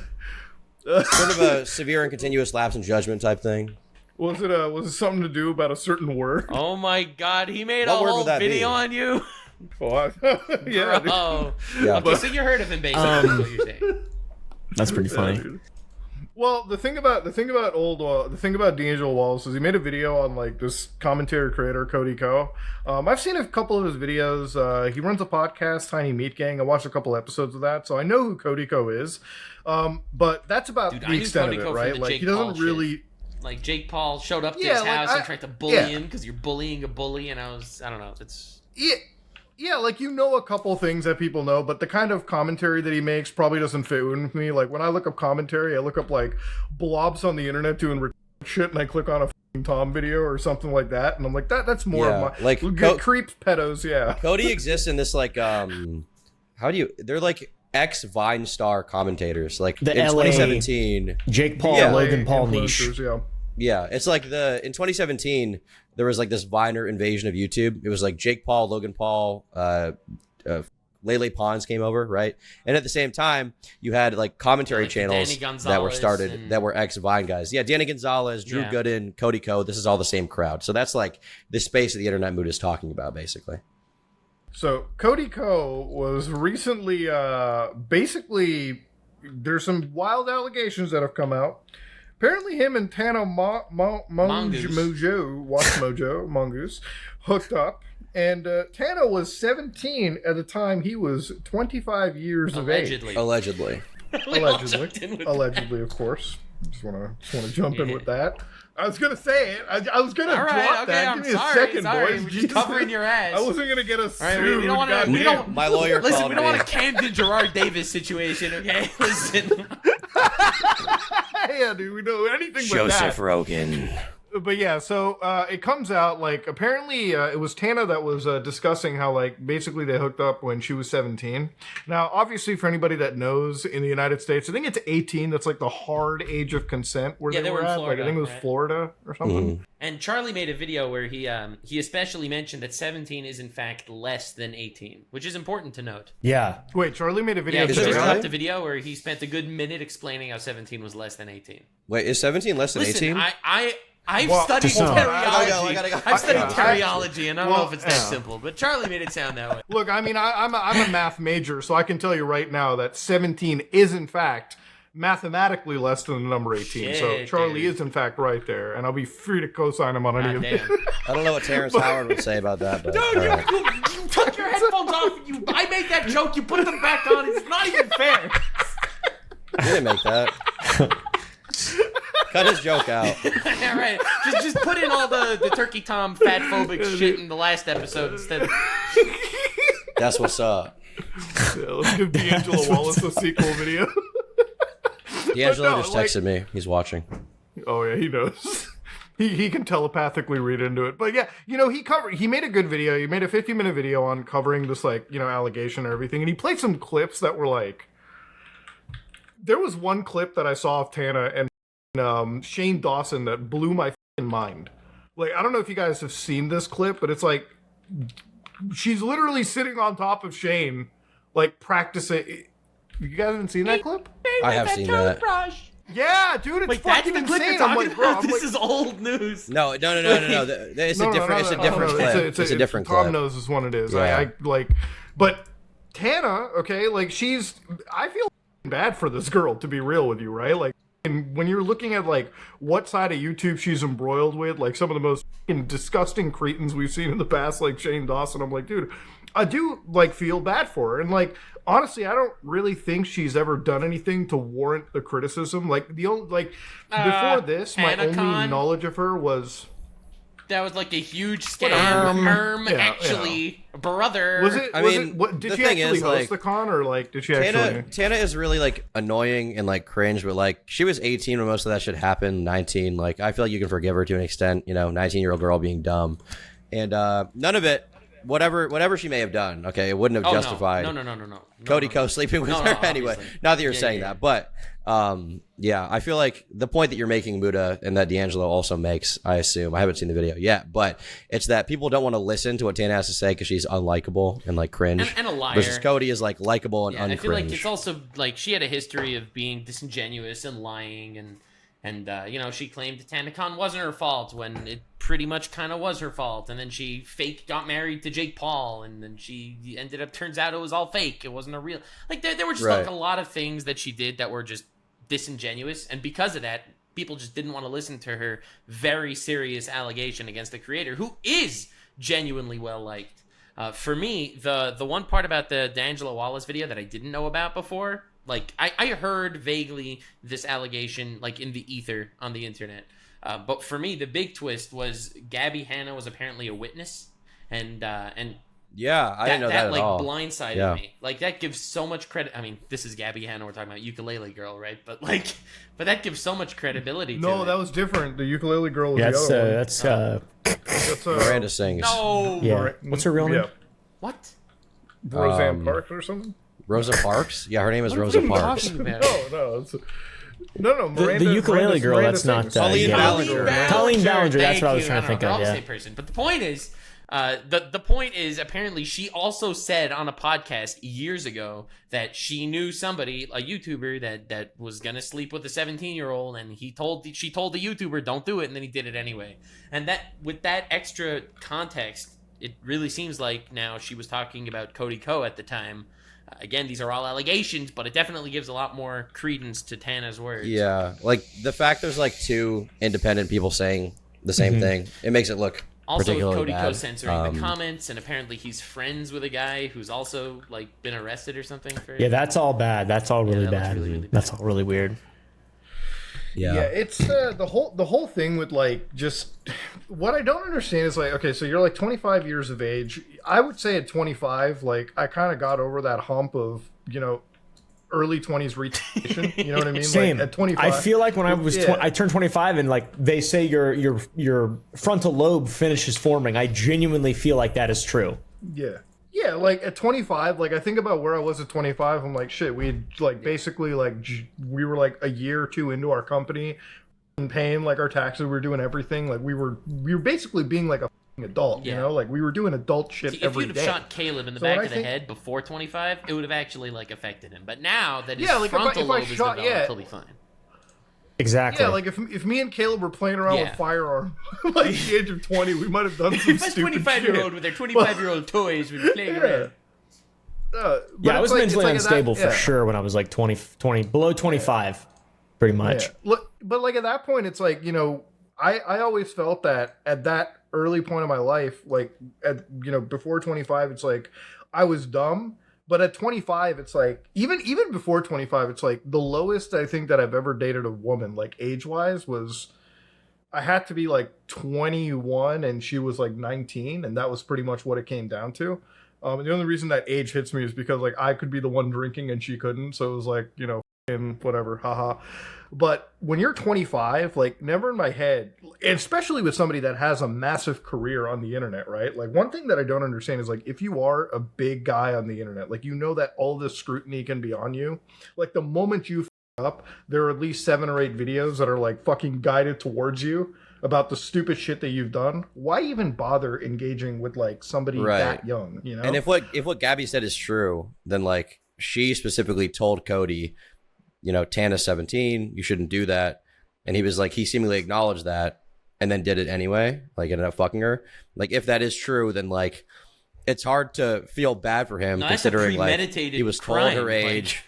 Sort of a severe and continuous lapse in judgment type thing. Was it something to do about a certain word? Oh my god, he made What a word whole would that video be? on you? What? Yeah. dude. Oh. Yeah. Okay, so you heard of him basically, is what you're saying. That's pretty funny. Dude. Well, the thing about D'Angelo Wallace is he made a video on like this commentary creator Cody Ko. I've seen a couple of his videos. He runs a podcast, Tiny Meat Gang. I watched a couple episodes of that, so I know who Cody Ko is. But that's about Dude, I the knew extent Cody of Ko it, from right? the Like Jake he doesn't Paul shit. really. Like Jake Paul showed up to Yeah, his like, house I- and tried to bully yeah. him because you're bullying a bully, and I don't know, it's... Yeah, like you know a couple things that people know, but the kind of commentary that he makes probably doesn't fit with me. Like when I look up commentary, I look up like blobs on the internet doing shit, and I click on a f***ing Tom video or something like that, and I'm like, that's more Yeah, of my like creeps, pedos, yeah. Cody exists in this like they're like ex Vine star commentators. Like The in LA 2017. Jake Paul, Yeah. Logan Paul niche. Influencers, yeah. Yeah, it's like in 2017 there was like this Viner invasion of YouTube. It was like Jake Paul, Logan Paul, Lele Pons came over, right? And at the same time, you had like commentary like channels Danny that were Gonzalez started and- that were ex-Vine guys. Yeah, Danny Gonzalez, Drew Yeah. Gooden, Cody Ko. This is all the same crowd. So that's like the space that the internet mood is talking about, basically. So Cody Ko was recently, basically, there's some wild allegations that have come out. Apparently, him and Tana Mongoose. Mongoose, hooked up. And Tana was 17 at the time he was 25 years of age. Allegedly. Allegedly. Allegedly, of course. Just wanna jump in with that. I was gonna say it. I was gonna All right, drop okay, that. I'm Give me sorry, a second, sorry. boys. We're just covering your ass. I wasn't gonna get us All right, sued. we don't want to. goddamn. We don't. My lawyer Listen, called we don't me. want a Camden Gerard Davis situation. Okay, listen. Yeah, dude. We know anything but Joseph that. Rogan. But yeah, so it comes out like apparently it was Tana that was discussing how like basically they hooked up when she was 17. Now, obviously, for anybody that knows in the United States, I think it's 18. That's like the hard age of consent where Yeah, they they were were in at. Florida, Like I think it was right? Florida or something. And Charlie made a video where he especially mentioned that 17 is in fact less than 18, which is important to note. Yeah. Wait, Charlie made a video. Yeah, he Is of it just that? really? dropped a video where he spent a good minute explaining how 17 was less than 18. Wait, is 17 less than Listen, 18? I've Well, studied hold on. teriology. I gotta go. I've studied Yeah. teriology, and I don't know if it's that yeah. simple, but Charlie made it sound that way. Look, I mean, I'm a math major, so I can tell you right now that 17 is in fact mathematically less than the number 18. So Shit, Charlie dude. is in fact right there, and I'll be free to co-sign him on any God of damn. it. I don't know what Terrence Howard would say about that, but Dude, all right. you took your headphones off. I made that joke. You put them back on. It's not even fair. You didn't make that. Cut his joke out. All right, just put in all the Turkey Tom fat phobic shit in the last episode instead. That's what's up. Yeah, let's give D'Angelo Wallace a sequel video. D'Angelo no, just like- texted me. He's watching. Oh yeah, he knows. He can telepathically read into it. But yeah, you know, he made a good video. He made a 50-minute video on covering this like, you know, allegation and everything. And he played some clips that were like, there was one clip that I saw of Tana and Shane Dawson that blew my f***ing mind. Like, I don't know if you guys have seen this clip, but it's like she's literally sitting on top of Shane, like practicing. You guys haven't seen that clip? I have seen that. Yeah, dude, it's Wait, that's fucking the clip insane. you're I'm talking like, bro, about? I'm This like, is old news. No. It's a different. It's a different clip. It's a different Tom clip. knows this one. It is. Yeah. I like, but Tana, okay, like I feel bad for this girl, to be real with you, right? Like, and when you're looking at like what side of YouTube she's embroiled with, like some of the most disgusting cretins we've seen in the past, like Shane Dawson, I'm like, dude, I do like feel bad for her, and like honestly, I don't really think she's ever done anything to warrant the criticism. Like the only before this, my Anacon? only knowledge of her was. That was like a huge scam. Yeah, actually, brother. Was it? I was mean, it, what, did the she thing actually is, host like, the con, or like did she actually? Tana is really like annoying and like cringe, but like she was 18 when most of that shit happened. 19, like I feel like you can forgive her to an extent. You know, 19-year-old girl being dumb, and none of it. Whatever she may have done, okay, it wouldn't have justified. No. Cody Ko sleeping with her anyway. obviously. Not that you're Yeah, saying yeah, that, but yeah, I feel like the point that you're making, Muda, and that D'Angelo also makes, I assume, I haven't seen the video yet, but it's that people don't want to listen to what Tana has to say because she's unlikable and like cringe. And a liar. Versus Cody is like likable and Yeah, I feel like uncringe. it's also like she had a history of being disingenuous and lying, and you know, she claimed TanaCon wasn't her fault when it pretty much kind of was her fault, and then she got married to Jake Paul, and then she ended up, turns out it was all fake, it wasn't a real, like there were just Right. like a lot of things that she did that were just disingenuous, and because of that, people just didn't want to listen to her very serious allegation against the creator, who is genuinely well liked. For me, the one part about the D'Angelo Wallace video that I didn't know about before, like I heard vaguely this allegation like in the ether on the internet, but for me the big twist was Gabby Hanna was apparently a witness, and yeah, I didn't know that at like all. blindsided Yeah. me. Like that gives so much credit. I mean, this is Gabby Hanna, we're talking about Ukulele Girl, right? But that gives so much credibility to No, it. that was different. The Ukulele Girl was Yeah, the other one. that's Miranda sings. No. yeah. What's her real name? Yeah. What? Roseanne Parks or something. Rosa Parks? Yeah, her name is What Rosa are you Parks. talking about? No. No. Miranda, the ukulele girl, Miranda that's not, sings. Colleen yeah. Ballinger. Colleen Ballinger, that's Thank what I was you. trying to think They're of, all the yeah. same person. But the point is, The point is, apparently she also said on a podcast years ago that she knew somebody, a YouTuber, that was gonna sleep with a 17-year-old, and she told the YouTuber don't do it, and then he did it anyway. And that, with that extra context, it really seems like now she was talking about Cody Ko at the time. Again, these are all allegations, but it definitely gives a lot more credence to Tana's words. Yeah, like the fact there's like two independent people saying the same thing, it makes it look also particularly Cody Ko bad. censoring the comments, and apparently he's friends with a guy who's also like been arrested or something for Yeah, that's all bad. That's all really that looks bad. really bad. That's all really weird. Yeah, it's the whole thing with like just what I don't understand is like, okay, so you're like 25 years of age. I would say at 25, like I kind of got over that hump of, you know, early 20s retardation. You know what I mean? Same. Like at 25, I feel like when I was I turned 25 and like they say your frontal lobe finishes forming. I genuinely feel like that is true. Yeah. Yeah, like at 25, like I think about where I was at 25. I'm like, shit, we like basically like we were like a year or two into our company and paying like our taxes. We were doing everything. Like we were basically being like a f***ing adult, you know? Like we were doing adult shit See, every day. if you'd have shot Caleb in the back of the head before 25, it would have actually like affected him. But now that his frontal lobe is developed, he'll be fine. Exactly. Yeah, like if me and Caleb were playing around with firearms like at the age of 20, we might have done some stupid shit. 25-year-old with their 25-year-old toys would be playing around. I was mentally unstable for sure when I was like 20 below 25, pretty much. Yeah. Look, but like at that point, it's like, you know, I always felt that at that early point of my life, like at, you know, before 25, it's like I was dumb. But at 25, it's like, even before 25, it's like the lowest I think that I've ever dated a woman, like age-wise, was I had to be like 21 and she was like 19, and that was pretty much what it came down to. And the only reason that age hits me is because like I could be the one drinking and she couldn't, so it was like, you know, whatever, haha. But when you're 25, like never in my head, especially with somebody that has a massive career on the internet, right? Like one thing that I don't understand is like if you are a big guy on the internet, like you know that all this scrutiny can be on you. Like the moment you up, there are at least 7 or 8 videos that are like fucking guided towards you about the stupid shit that you've done. Why even bother engaging with like somebody that young, you know? And if what Gabby said is true, then like she specifically told Cody, you know, Tana's 17, you shouldn't do that. And he was like, he seemingly acknowledged that and then did it anyway, like ended up fucking her. Like if that is true, then like it's hard to feel bad for him considering like he was told her age.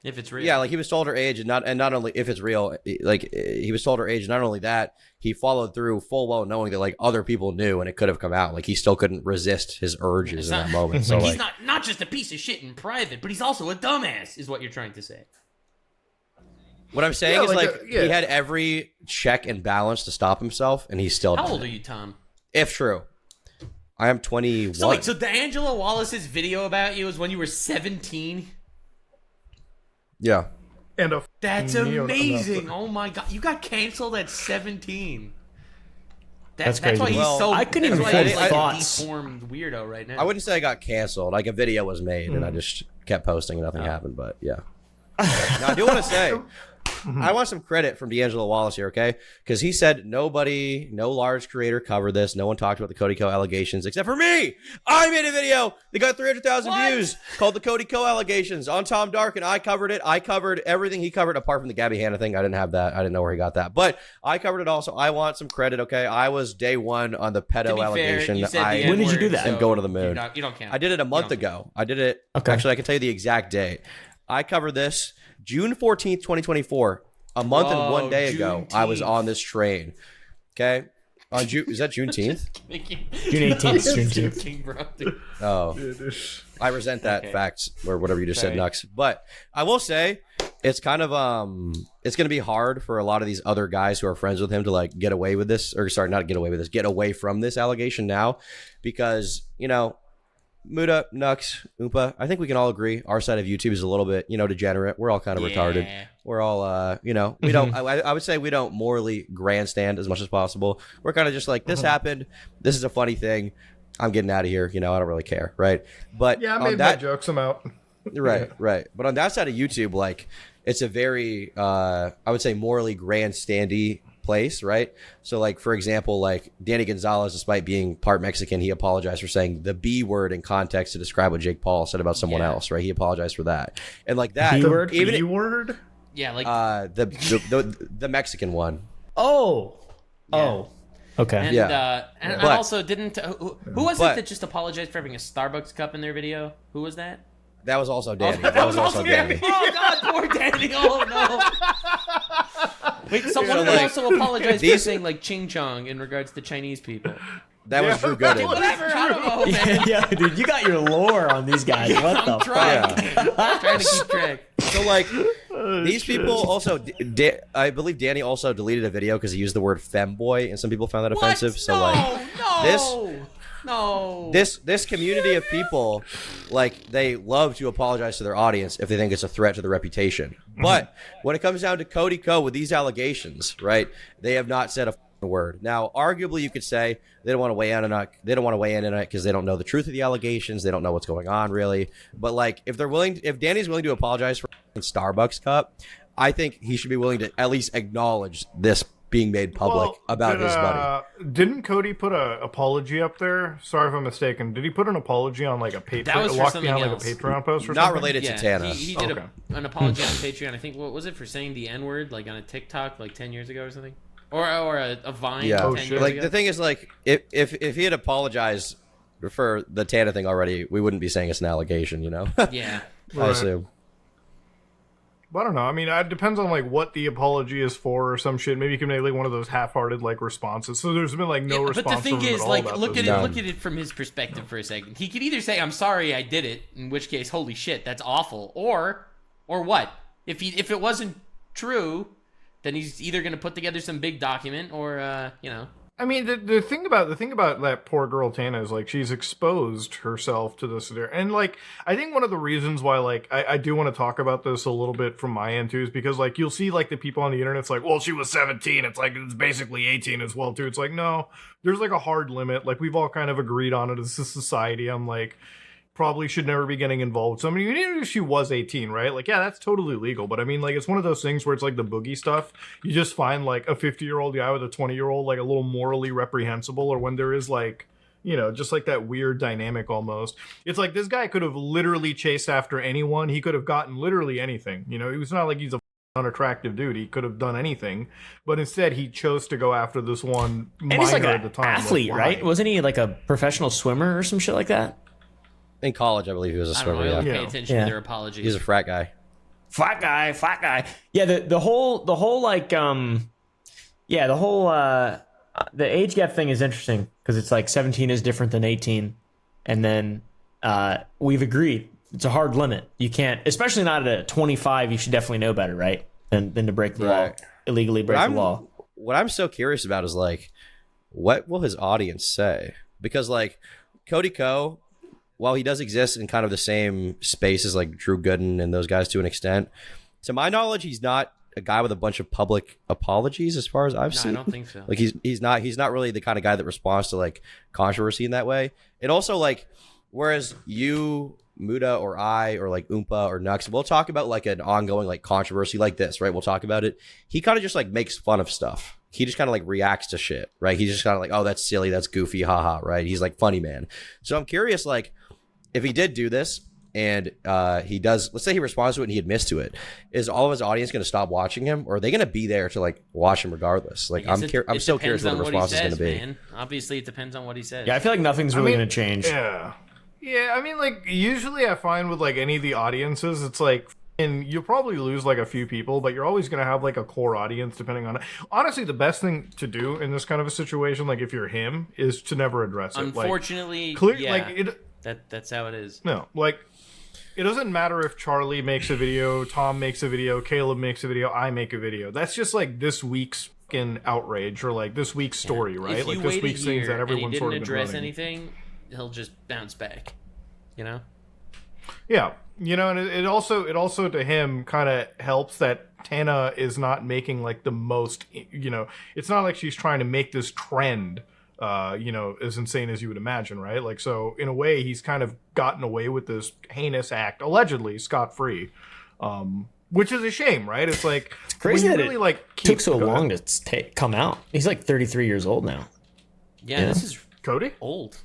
If it's real. Yeah, like he was told her age and not only if it's real, like he was told her age, and not only that, he followed through full well knowing that like other people knew and it could have come out. Like he still couldn't resist his urges in that moment. So he's like, not just a piece of shit in private, but he's also a dumbass, is what you're trying to say. What I'm saying is like he had every check and balance to stop himself, and he's still. How old are you, Tom? If true, I am 21. So wait, so D'Angelo Wallace's video about you is when you were 17? Yeah. And that's amazing! Oh my god, you got canceled at 17. That's crazy. Why he's so. I couldn't even form thoughts. Deformed weirdo right now. I wouldn't say I got canceled. Like a video was made, and I just kept posting, and nothing happened. But yeah. Now I do want to say, I want some credit from D'Angelo Wallace here, okay? Because he said no large creator covered this. No one talked about the Cody Ko allegations except for me. I made a video that got 300,000 views called the Cody Ko allegations on Tom Dark, and I covered it. I covered everything he covered apart from the Gabby Hanna thing. I didn't have that. I didn't know where he got that. But I covered it also. I want some credit, okay? I was day one on the pedo allegation. When did you do that? And going to the moon. You don't count. I did it a month ago. I did it. Okay. Actually, I can tell you the exact date. I covered this June 14th, 2024. A month and 1 day ago, I was on this train. Okay? On is that Juneteenth? June 18th. Oh. I resent that fact or whatever you just said, Nux. But I will say it's kind of it's going to be hard for a lot of these other guys who are friends with him to like get away with this, or sorry, not get away with this, get away from this allegation now, because, you know, Muda, Nux, Oompa, I think we can all agree our side of YouTube is a little bit, you know, degenerate. We're all kind of retarded. We're all, you know, we don't, I would say we don't morally grandstand as much as possible. We're kind of just like, this happened. This is a funny thing. I'm getting out of here. You know, I don't really care. Right. But yeah, I made my jokes. I'm out. Right. But on that side of YouTube, like, it's a very, I would say, morally grandstandy place, right? So like, for example, like Danny Gonzalez, despite being part Mexican, he apologized for saying the B word in context to describe what Jake Paul said about someone else, right? He apologized for that. And like that B word? even B word? Yeah, like the Mexican one. Oh. Yeah. Oh. Okay. and and But- also didn't who was it that just apologized for having a Starbucks cup in their video? Who was that? That was also Danny. Oh, that was also Danny. Oh God, poor Danny! Oh no. Wait, someone So, like, also apologized for saying like "ching chong" in regards to Chinese people. That was Drew Okay, Gooden. whatever. I don't know, man. yeah, dude, you got your lore on these guys. What the I'm fuck? trying. I'm trying to keep track. So like these people also, I believe Danny also deleted a video because he used the word femboy, and some people found that offensive. So this community of people, like, they love to apologize to their audience if they think it's a threat to their reputation. But when it comes down to Cody Ko with these allegations, right, they have not said a word. Now, arguably, you could say they don't want to weigh in on it. They don't want to weigh in on it because they don't know the truth of the allegations. They don't know what's going on, really. But like, if Danny's willing to apologize for a Starbucks cup, I think he should be willing to at least acknowledge this being made public about his buddy. Didn't Cody put an apology up there? Sorry if I'm mistaken. Did he put an apology on like a That was Patreon, for locked something behind like a else. Patreon post or Not something? related to Tana. He did an apology on Patreon. I think, what was it, for saying the N word like on a TikTok like 10 years ago or something, or a Vine. Yeah. 10 Oh, years shit. Like, ago? the thing is, like, if he had apologized for the Tana thing already, we wouldn't be saying it's an allegation, you know? Yeah. I assume. But I don't know. I mean, it depends on like what the apology is for or some shit. Maybe you can make like one of those half-hearted like responses. So there's been like no Yeah, response. but the thing from him is, at all like, about look this. at it. None. Look at it from his perspective for a second. He could either say, "I'm sorry, I did it," in which case, holy shit, that's awful, or what? If it wasn't true, then he's either going to put together some big document, or you know. I mean, the thing about that poor girl Tana is like she's exposed herself to this there, and like I think one of the reasons why like I do want to talk about this a little bit from my end too is because like you'll see like the people on the internet, it's like, well, she was 17, it's like it's basically 18 as well too. It's like, no, there's like a hard limit. Like we've all kind of agreed on it as a society. I'm like, probably should never be getting involved with somebody, even if she was 18, right? Like, yeah, that's totally legal. But I mean, like, it's one of those things where it's like the Boogie stuff. You just find like a 50-year-old guy with a 20-year-old like a little morally reprehensible, or when there is like, you know, just like that weird dynamic almost. It's like this guy could have literally chased after anyone. He could have gotten literally anything. You know, it was not like he's a unattractive dude. He could have done anything, but instead he chose to go after this one minor And he's like at the an time. athlete, Like, right? why? Wasn't he like a professional swimmer or some shit like that? In college, I believe he was a I don't know. swimmer, I don't yeah. pay attention Yeah. to their apologies. He's a frat guy. Fat guy. Yeah, the whole like the age gap thing is interesting because it's like 17 is different than 18, and then we've agreed it's a hard limit. You can't, especially not at 25. You should definitely know better, right? Than to break the law, Right. illegally break the law. What I'm so curious about is like, what will his audience say? Because like Cody Ko, while he does exist in kind of the same space as like Drew Gooden and those guys to an extent, to my knowledge, he's not a guy with a bunch of public apologies as far as I've No, seen. I don't think so. Like he's not really the kind of guy that responds to like controversy in that way. And also like, whereas you, Muda, or I, or like Oompa or Nux, we'll talk about like an ongoing like controversy like this, right? We'll talk about it. He kind of just like makes fun of stuff. He just kind of like reacts to shit, right? He's just kind of like, oh, that's silly, that's goofy, haha, right? He's like funny man. So I'm curious, like, if he did do this and he does, let's say he responds to it and he admits to it, is all of his audience going to stop watching him, or are they going to be there to like watch him regardless? Like, I'm so curious what the response is going to be. Man. Obviously, it depends on what he says. Yeah, I feel like nothing's really going to change. Yeah, I mean, like, usually I find with, like, any of the audiences, it's like, and you'll probably lose, like, a few people, but you're always going to have, like, a core audience, depending on it. Honestly, the best thing to do in this kind of a situation, like, if you're him, is to never address it. Unfortunately, that's how it is. No, like, it doesn't matter if Charlie makes a video, Tom makes a video, Caleb makes a video, I make a video. That's just, like, this week's fucking outrage, or, like, this week's story, right? If you Like, this wait week's a things year that and he everyone's didn't sort of been address running. anything, he'll just bounce back. You know? Yeah, you know, and it also to him kind of helps that Tana is not making like the most, you know, it's not like she's trying to make this trend, you know, as insane as you would imagine, right? Like, so in a way, he's kind of gotten away with this heinous act, allegedly scot-free. which is a shame, right? It's like It's crazy when that you really it like took so long to come out. He's like 33 years old now. Yeah, this is Cody. old.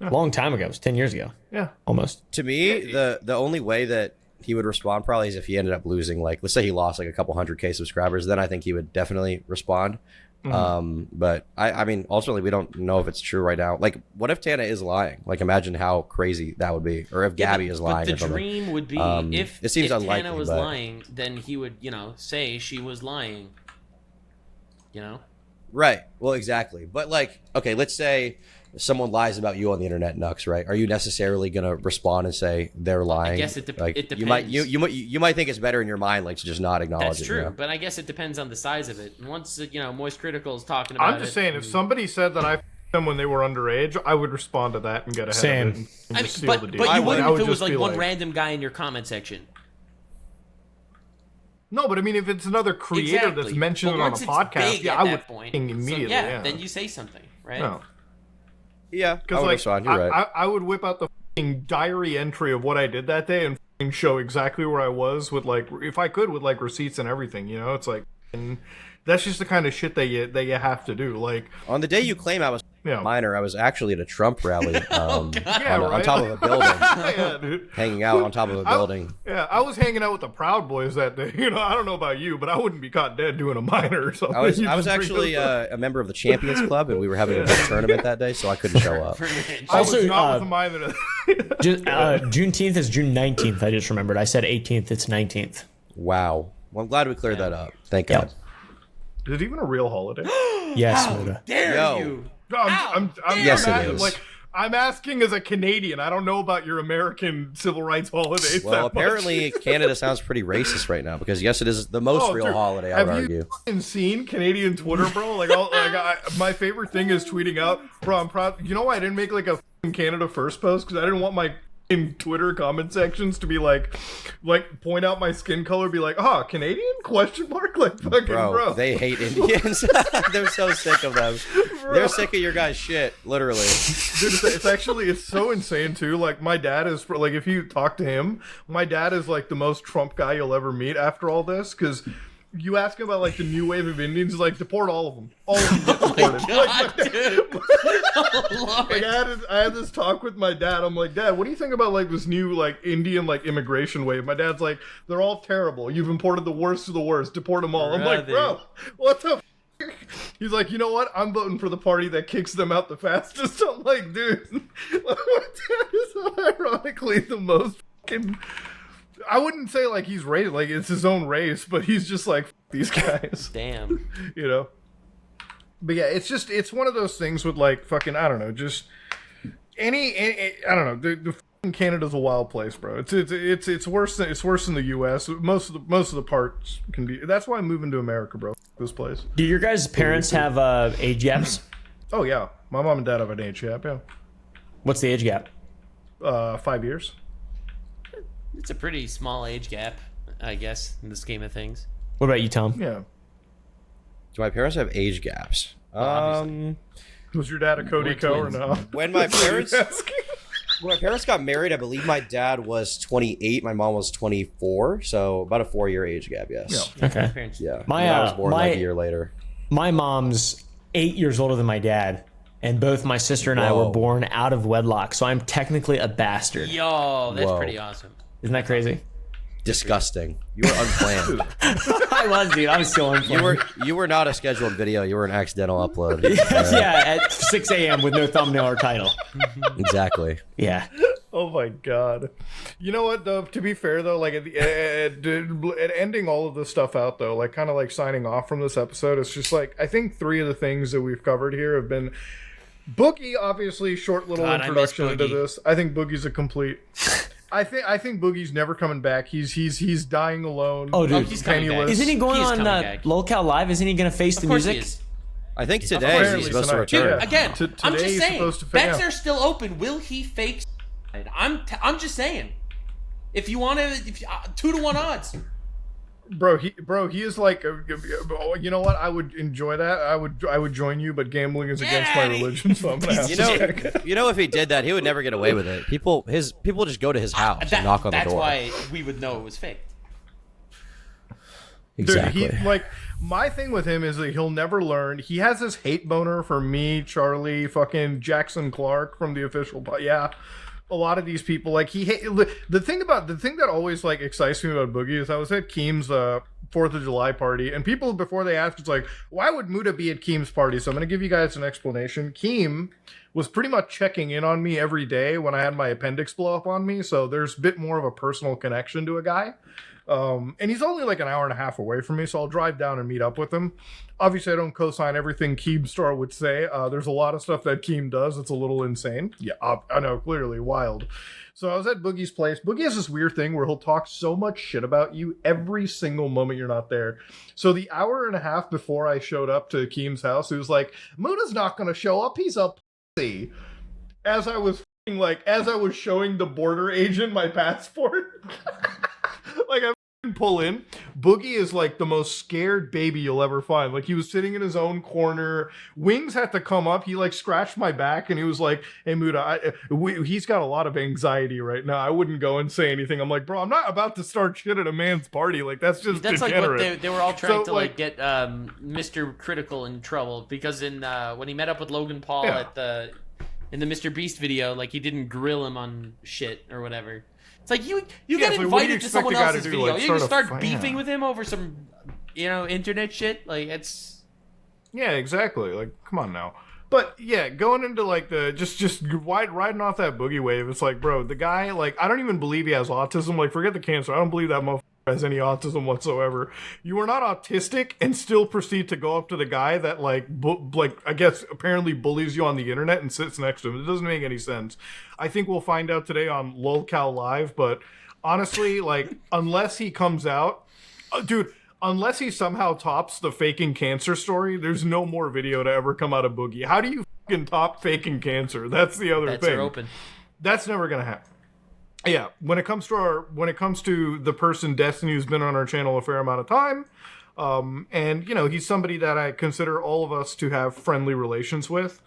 Long time ago. It was 10 years ago. Yeah, Almost. To me, the only way that he would respond probably is if he ended up losing, like, let's say he lost like a couple 100K subscribers, then I think he would definitely respond. But I mean, ultimately, we don't know if it's true right now. Like, what if Tana is lying? Like, imagine how crazy that would be. Or if Gabby is lying. But or the something. dream would be if it seems if unlikely, Tana was but- lying, then he would, say she was lying. Right. Well, exactly. But like, okay, let's say someone lies about you on the internet, Nux, right? Are you necessarily going to respond and say they're lying? I guess it like, depends. You might think it's better in your mind, like, to just not acknowledge That's it. true, You know? but I guess it depends on the size of it. And once Moist Critical is talking about it, I'm just saying, if somebody said that I f***ed them when they were underage, I would respond to that and get ahead Same. of it and just seal but the deal. but you wouldn't I if it was just like be one random guy in your comment section. No, but I mean, if it's another creator that's mentioned But on a once it's podcast, big yeah, at I that would point, immediately. So, yeah, then you say something, right? No, Yeah, I because would like respond. You're right. I would whip out the f***ing diary entry of what I did that day and f***ing show exactly where I was with, like, if I could, with like receipts and everything. It's like, and that's just the kind of shit that you have to do. Like, On the day you claim I was Yeah. minor, I was actually at a Trump rally Yeah, on right? top of a building, yeah, dude. hanging out on top of a building. I was hanging out with the Proud Boys that day. I don't know about you, but I wouldn't be caught dead doing a minor or something. I was You just bring actually those up. a member of the Champions Club, and we were having a big tournament that day, so I couldn't show up. I was Also, not with a minor. Juneteenth is June 19th. I just remembered. I said 18th. It's 19th. Wow. Well, I'm glad we cleared that up. Thank Yeah. God. Is it even a real holiday? Yes, How Muda. dare Yo. you? No, I'm Yes, it asking, is. like, I'm asking as a Canadian. I don't know about your American civil rights holidays. Well, that much. apparently Canada sounds pretty racist right now because yes, it is the most real dude, holiday. I would have argue. you fucking seen Canadian Twitter, bro? Like, my favorite thing is tweeting out, bro. I'm proud. You know why I didn't make like a fucking Canada First post? Because I didn't want my in Twitter comment sections to be like point out my skin color, be like, Canadian ? Like, fucking bro. They hate Indians. They're so sick of them. They're sick of your guys' shit, literally. Dude, it's so insane too. Like, my dad is, like, if you talk to him, my dad is like the most Trump guy you'll ever meet after all this, because you ask him about like the new wave of Indians, he's like, deport all of them. All of them get deported. God, dude. Oh, Lord. Like, I had this talk with my dad. I'm like, Dad, what do you think about like this new like Indian like immigration wave? My dad's like, they're all terrible. You've imported the worst of the worst. Deport them all. I'm like, bro, what the f-? He's like, you know what? I'm voting for the party that kicks them out the fastest. I'm like, dude, my dad is ironically the most fucking... I wouldn't say like he's raised, like it's his own race, but he's just like, F- these guys. Damn. But yeah, it's one of those things with like fucking, I don't know, just any I don't know, the fucking Canada's a wild place, bro. It's worse than the US. Most of the parts can be. That's why I'm moving to America, bro. This place. Do your guys' parents have age gaps? Oh yeah, my mom and dad have an age gap. Yeah, What's the age gap? 5 years. It's a pretty small age gap, I guess, in the scheme of things. What about you, Tom? Yeah. Do my parents have age gaps? Obviously. Was your dad a Cody Ko or twins. no? When my parents got married, I believe my dad was 28, my mom was 24, so about a 4-year age gap. Yes. Yeah. Okay. Parents. Yeah. My, And I was born like my- a year later. My mom's 8 years older than my dad, and both my sister and I were Whoa. born out of wedlock, so I'm technically a bastard. Yo, that's Whoa. pretty awesome. Isn't that crazy? Disgusting. You were unplanned. I was, dude. I was still on. You were not a scheduled video. You were an accidental upload. Yeah, at 6 a.m. with no thumbnail or title. Exactly. Yeah. Oh my god. You know what though? To be fair though, like at ending all of this stuff out though, like kind of like signing off from this episode, it's just like I think 3 of the things that we've covered here have been Boogie, obviously short little God, I miss introduction into Boogie. this. I think Boogie's a complete. I think Boogie's never coming back. He's dying alone. Oh, dude. Oh, he's coming back. penniless. Isn't he going He's on coming back. Lolcow Live? Isn't he going to face Of the course music? he is. I think today Apparently he's supposed to tonight. return. Yeah. Again, I'm Today just he's saying, supposed to bets yeah. are still open. Will he fake? I'm just saying. If you want to, 2-1 odds. Bro, he is like, you know what? I would enjoy that. I would join you, but gambling is against my religion, so I'm gonna have to. You know, if he did that, he would never get away with it. People just go to his house and knock on the door. That's why we would know it was fake. Exactly. Dude, like, my thing with him is that he'll never learn. He has this hate boner for me, Charlie, fucking Jackson Clark from the official. Yeah, a lot of these people, like, the thing that always like excites me about Boogie is I was at Keem's 4th of July party, and people before they ask, it's like, why would Muda be at Keem's party? So I'm gonna give you guys an explanation. Keem was pretty much checking in on me every day when I had my appendix blow up on me, so there's a bit more of a personal connection to a guy. And he's only like an hour and a half away from me, so I'll drive down and meet up with him. Obviously, I don't co-sign everything Keemstar would say. There's a lot of stuff that Keem does that's a little insane. Yeah, I know, clearly wild. So I was at Boogie's place. Boogie has this weird thing where he'll talk so much shit about you every single moment you're not there. So the hour and a half before I showed up to Keem's house, he was like, Muda's not going to show up. He's a pussy. As I was showing the border agent my passport. Like, I pull in. Boogie is like the most scared baby you'll ever find. Like, he was sitting in his own corner. Wings had to come up. He like scratched my back and he was like, hey Muda, he's got a lot of anxiety right now. I wouldn't go and say anything. I'm like, bro, I'm not about to start shit at a man's party. Like, that's degenerate. Like what they were all trying to like get Mr. Critical in trouble because in when he met up with Logan Paul in the Mr. Beast video, like, he didn't grill him on shit or whatever. It's like you get invited to someone else's video. Like, you start beefing with him over some, internet shit. Like, it's... Yeah, exactly. Like, come on now. But yeah, going into like the just riding off that Boogie wave, it's like, bro, the guy, like, I don't even believe he has autism. Like, forget the cancer. I don't believe that motherfucker has any autism whatsoever. You are not autistic and still proceed to go up to the guy that like I guess apparently bullies you on the internet and sits next to him. It doesn't make any sense. I think we'll find out today on LolCal Live, but honestly, like, unless he comes out, dude, unless he somehow tops the faking cancer story, there's no more video to ever come out of Boogie. How do you fucking top faking cancer? That's the other thing. Open. That's never gonna happen. Yeah, when it comes to the person Destiny, who's been on our channel a fair amount of time, and he's somebody that I consider all of us to have friendly relations with.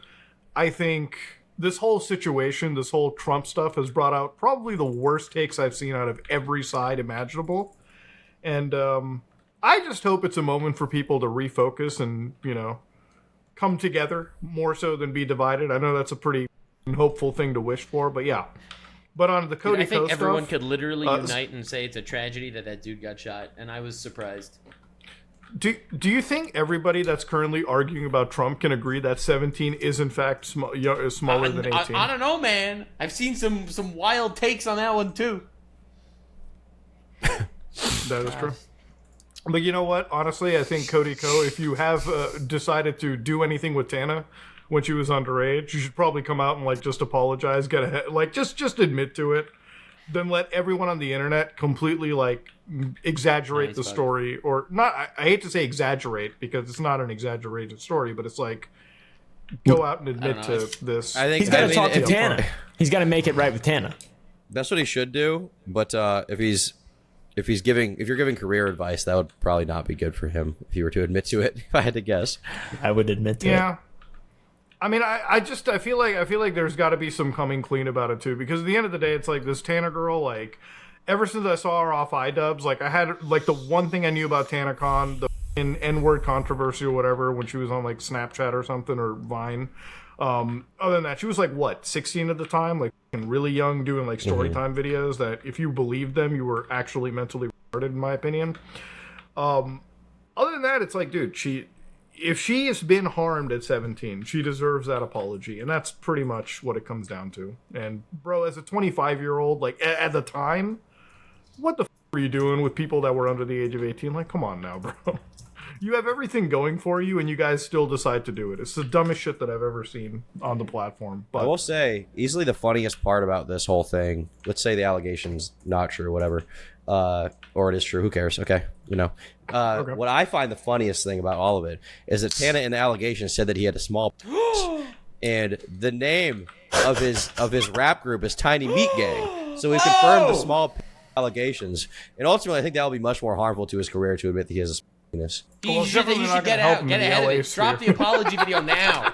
I think this whole situation, this whole Trump stuff, has brought out probably the worst takes I've seen out of every side imaginable, and I just hope it's a moment for people to refocus and come together more so than be divided. I know that's a pretty hopeful thing to wish for, but yeah. But on the Cody Ko stuff, I think everyone could literally unite and say it's a tragedy that dude got shot, and I was surprised. Do you think everybody that's currently arguing about Trump can agree that 17 is in fact smaller than 18? I don't know, man. I've seen some wild takes on that one too. That is true. But you know what? Honestly, I think Cody Ko, if you have decided to do anything with Tana when she was underage, you should probably come out and like just apologize, get ahead, like just admit to it. Then let everyone on the internet completely like exaggerate the story, or not. I hate to say exaggerate because it's not an exaggerated story, but it's like go out and admit to this. I think he's got to talk to Tana. He's got to make it right with Tana. That's what he should do. But if you're giving career advice, that would probably not be good for him if he were to admit to it. If I had to guess, I would admit to it. Yeah. I mean, I feel like there's got to be some coming clean about it too, because at the end of the day, it's like this Tana girl. Like, ever since I saw her off iDubbbz, like I had like the one thing I knew about TanaCon, the N-word controversy or whatever, when she was on like Snapchat or something or Vine. Other than that, she was like what 16 at the time, like really young, doing like story time videos that if you believed them, you were actually mentally retarded, in my opinion. Other than that, it's like, dude, if she has been harmed at 17, she deserves that apology. And that's pretty much what it comes down to. And, bro, as a 25-year-old, like, at the time, what the f*** were you doing with people that were under the age of 18? Like, come on now, bro. You have everything going for you, and you guys still decide to do it. It's the dumbest shit that I've ever seen on the platform. But I will say, easily the funniest part about this whole thing, let's say the allegation's not true, whatever, or it is true, who cares? Okay, okay. What I find the funniest thing about all of it is that Tana in the allegation said that he had a small and the name of his rap group is Tiny Meat Gang. So he confirmed the small allegations, and ultimately I think that will be much more harmful to his career to admit that he has a penis. You should get ahead of it. Drop the apology video now.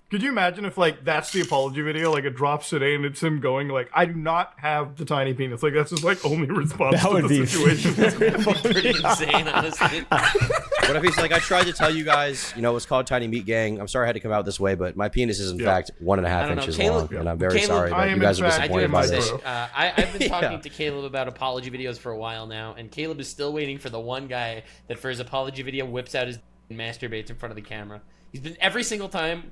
Could you imagine if like that's the apology video, like it drops today and it's him going like, I do not have the tiny penis. Like that's his like only response That to would the be situation. Pretty insane, honestly. What if he's like, I tried to tell you guys, you know, it was called Tiny Meat Gang. I'm sorry I had to come out this way, but my penis is in fact 1.5 I don't know. inches Caleb- long, and I'm very Caleb- sorry I that am you guys in are fact- I do disappointed have by to this. say, I've been talking Yeah. to Caleb about apology videos for a while now, and Caleb is still waiting for the one guy that for his apology video whips out his and masturbates in front of the camera. He's been every single time.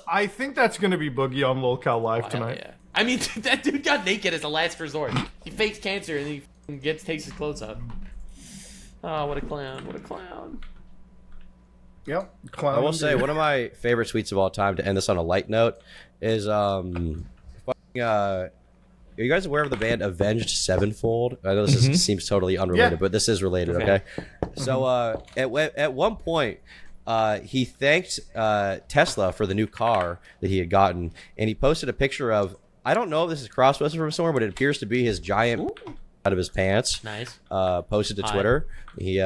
I think that's gonna be Boogie on LolCal Live tonight. Yeah. I mean, that dude got naked as a last resort. He fakes cancer and then he takes his clothes off. Oh, what a clown! What a clown! Yep. Clown I will say one of my favorite tweets of all time to end this on a light note is are you guys aware of the band Avenged Sevenfold? I know this seems totally unrelated, Yeah. but this is related. Okay. So at one point, he thanked Tesla for the new car that he had gotten, and he posted a picture of, I don't know if this is cross-posted from somewhere, but it appears to be his giant out of his pants. Nice. Posted to Twitter. He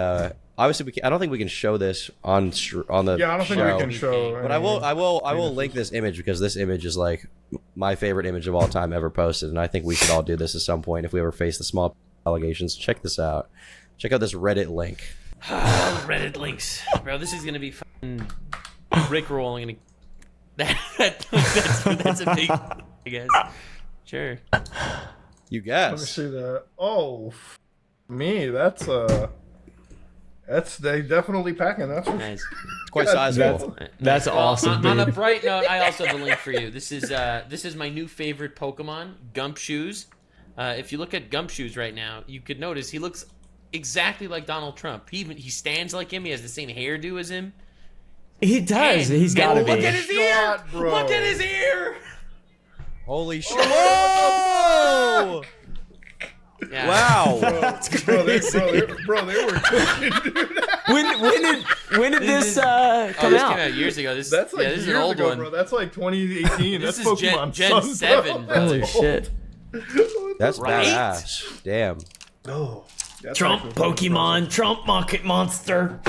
obviously I don't think we can show this on the Yeah, I don't think show. we can show. But I will link this image because this image is like my favorite image of all time ever posted, and I think we should all do this at some point if we ever face the small allegations. Check this out. Check out this Reddit link. Reddit links, bro. This is gonna be fucking Rickrolling. That's a big, I guess. Sure. You Let me guess. see that. Oh, me. That's they definitely packing. That's for Nice. It's quite sizable. That's awesome, On a dude. bright note, I also have a link for you. This is my new favorite Pokemon, Gumshoes. If you look at Gumshoes right now, you could notice he looks exactly like Donald Trump. He stands like him. He has the same hairdo as him. He does. And- He's got to and look be. at his ear. Shot, bro. Look at his ear. Holy shit! Whoa! Yeah. Wow! bro, they were cooking, dude. When did this Oh, come this out? came out years ago. That's like this is years an old ago, one. bro. That's like 2018. This That's is Pokemon Gen Sun, 7, bro. Holy shit! That's Right? badass. Damn. Oh, that's Trump actually fucking Pokemon, Trump Market Monster.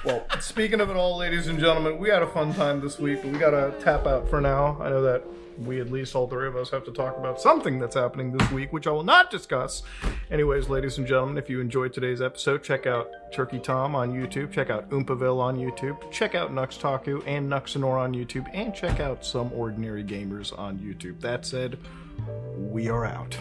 Well, speaking of it all, ladies and gentlemen, we had a fun time this week, but we gotta tap out for now. I know that we, at least all three of us, have to talk about something that's happening this week, which I will not discuss. Anyways, ladies and gentlemen, if you enjoyed today's episode, check out Turkey Tom on YouTube, check out Oompaville on YouTube, check out Nux Taku and Nuxanor on YouTube, and check out Some Ordinary Gamers on YouTube. That said, we are out.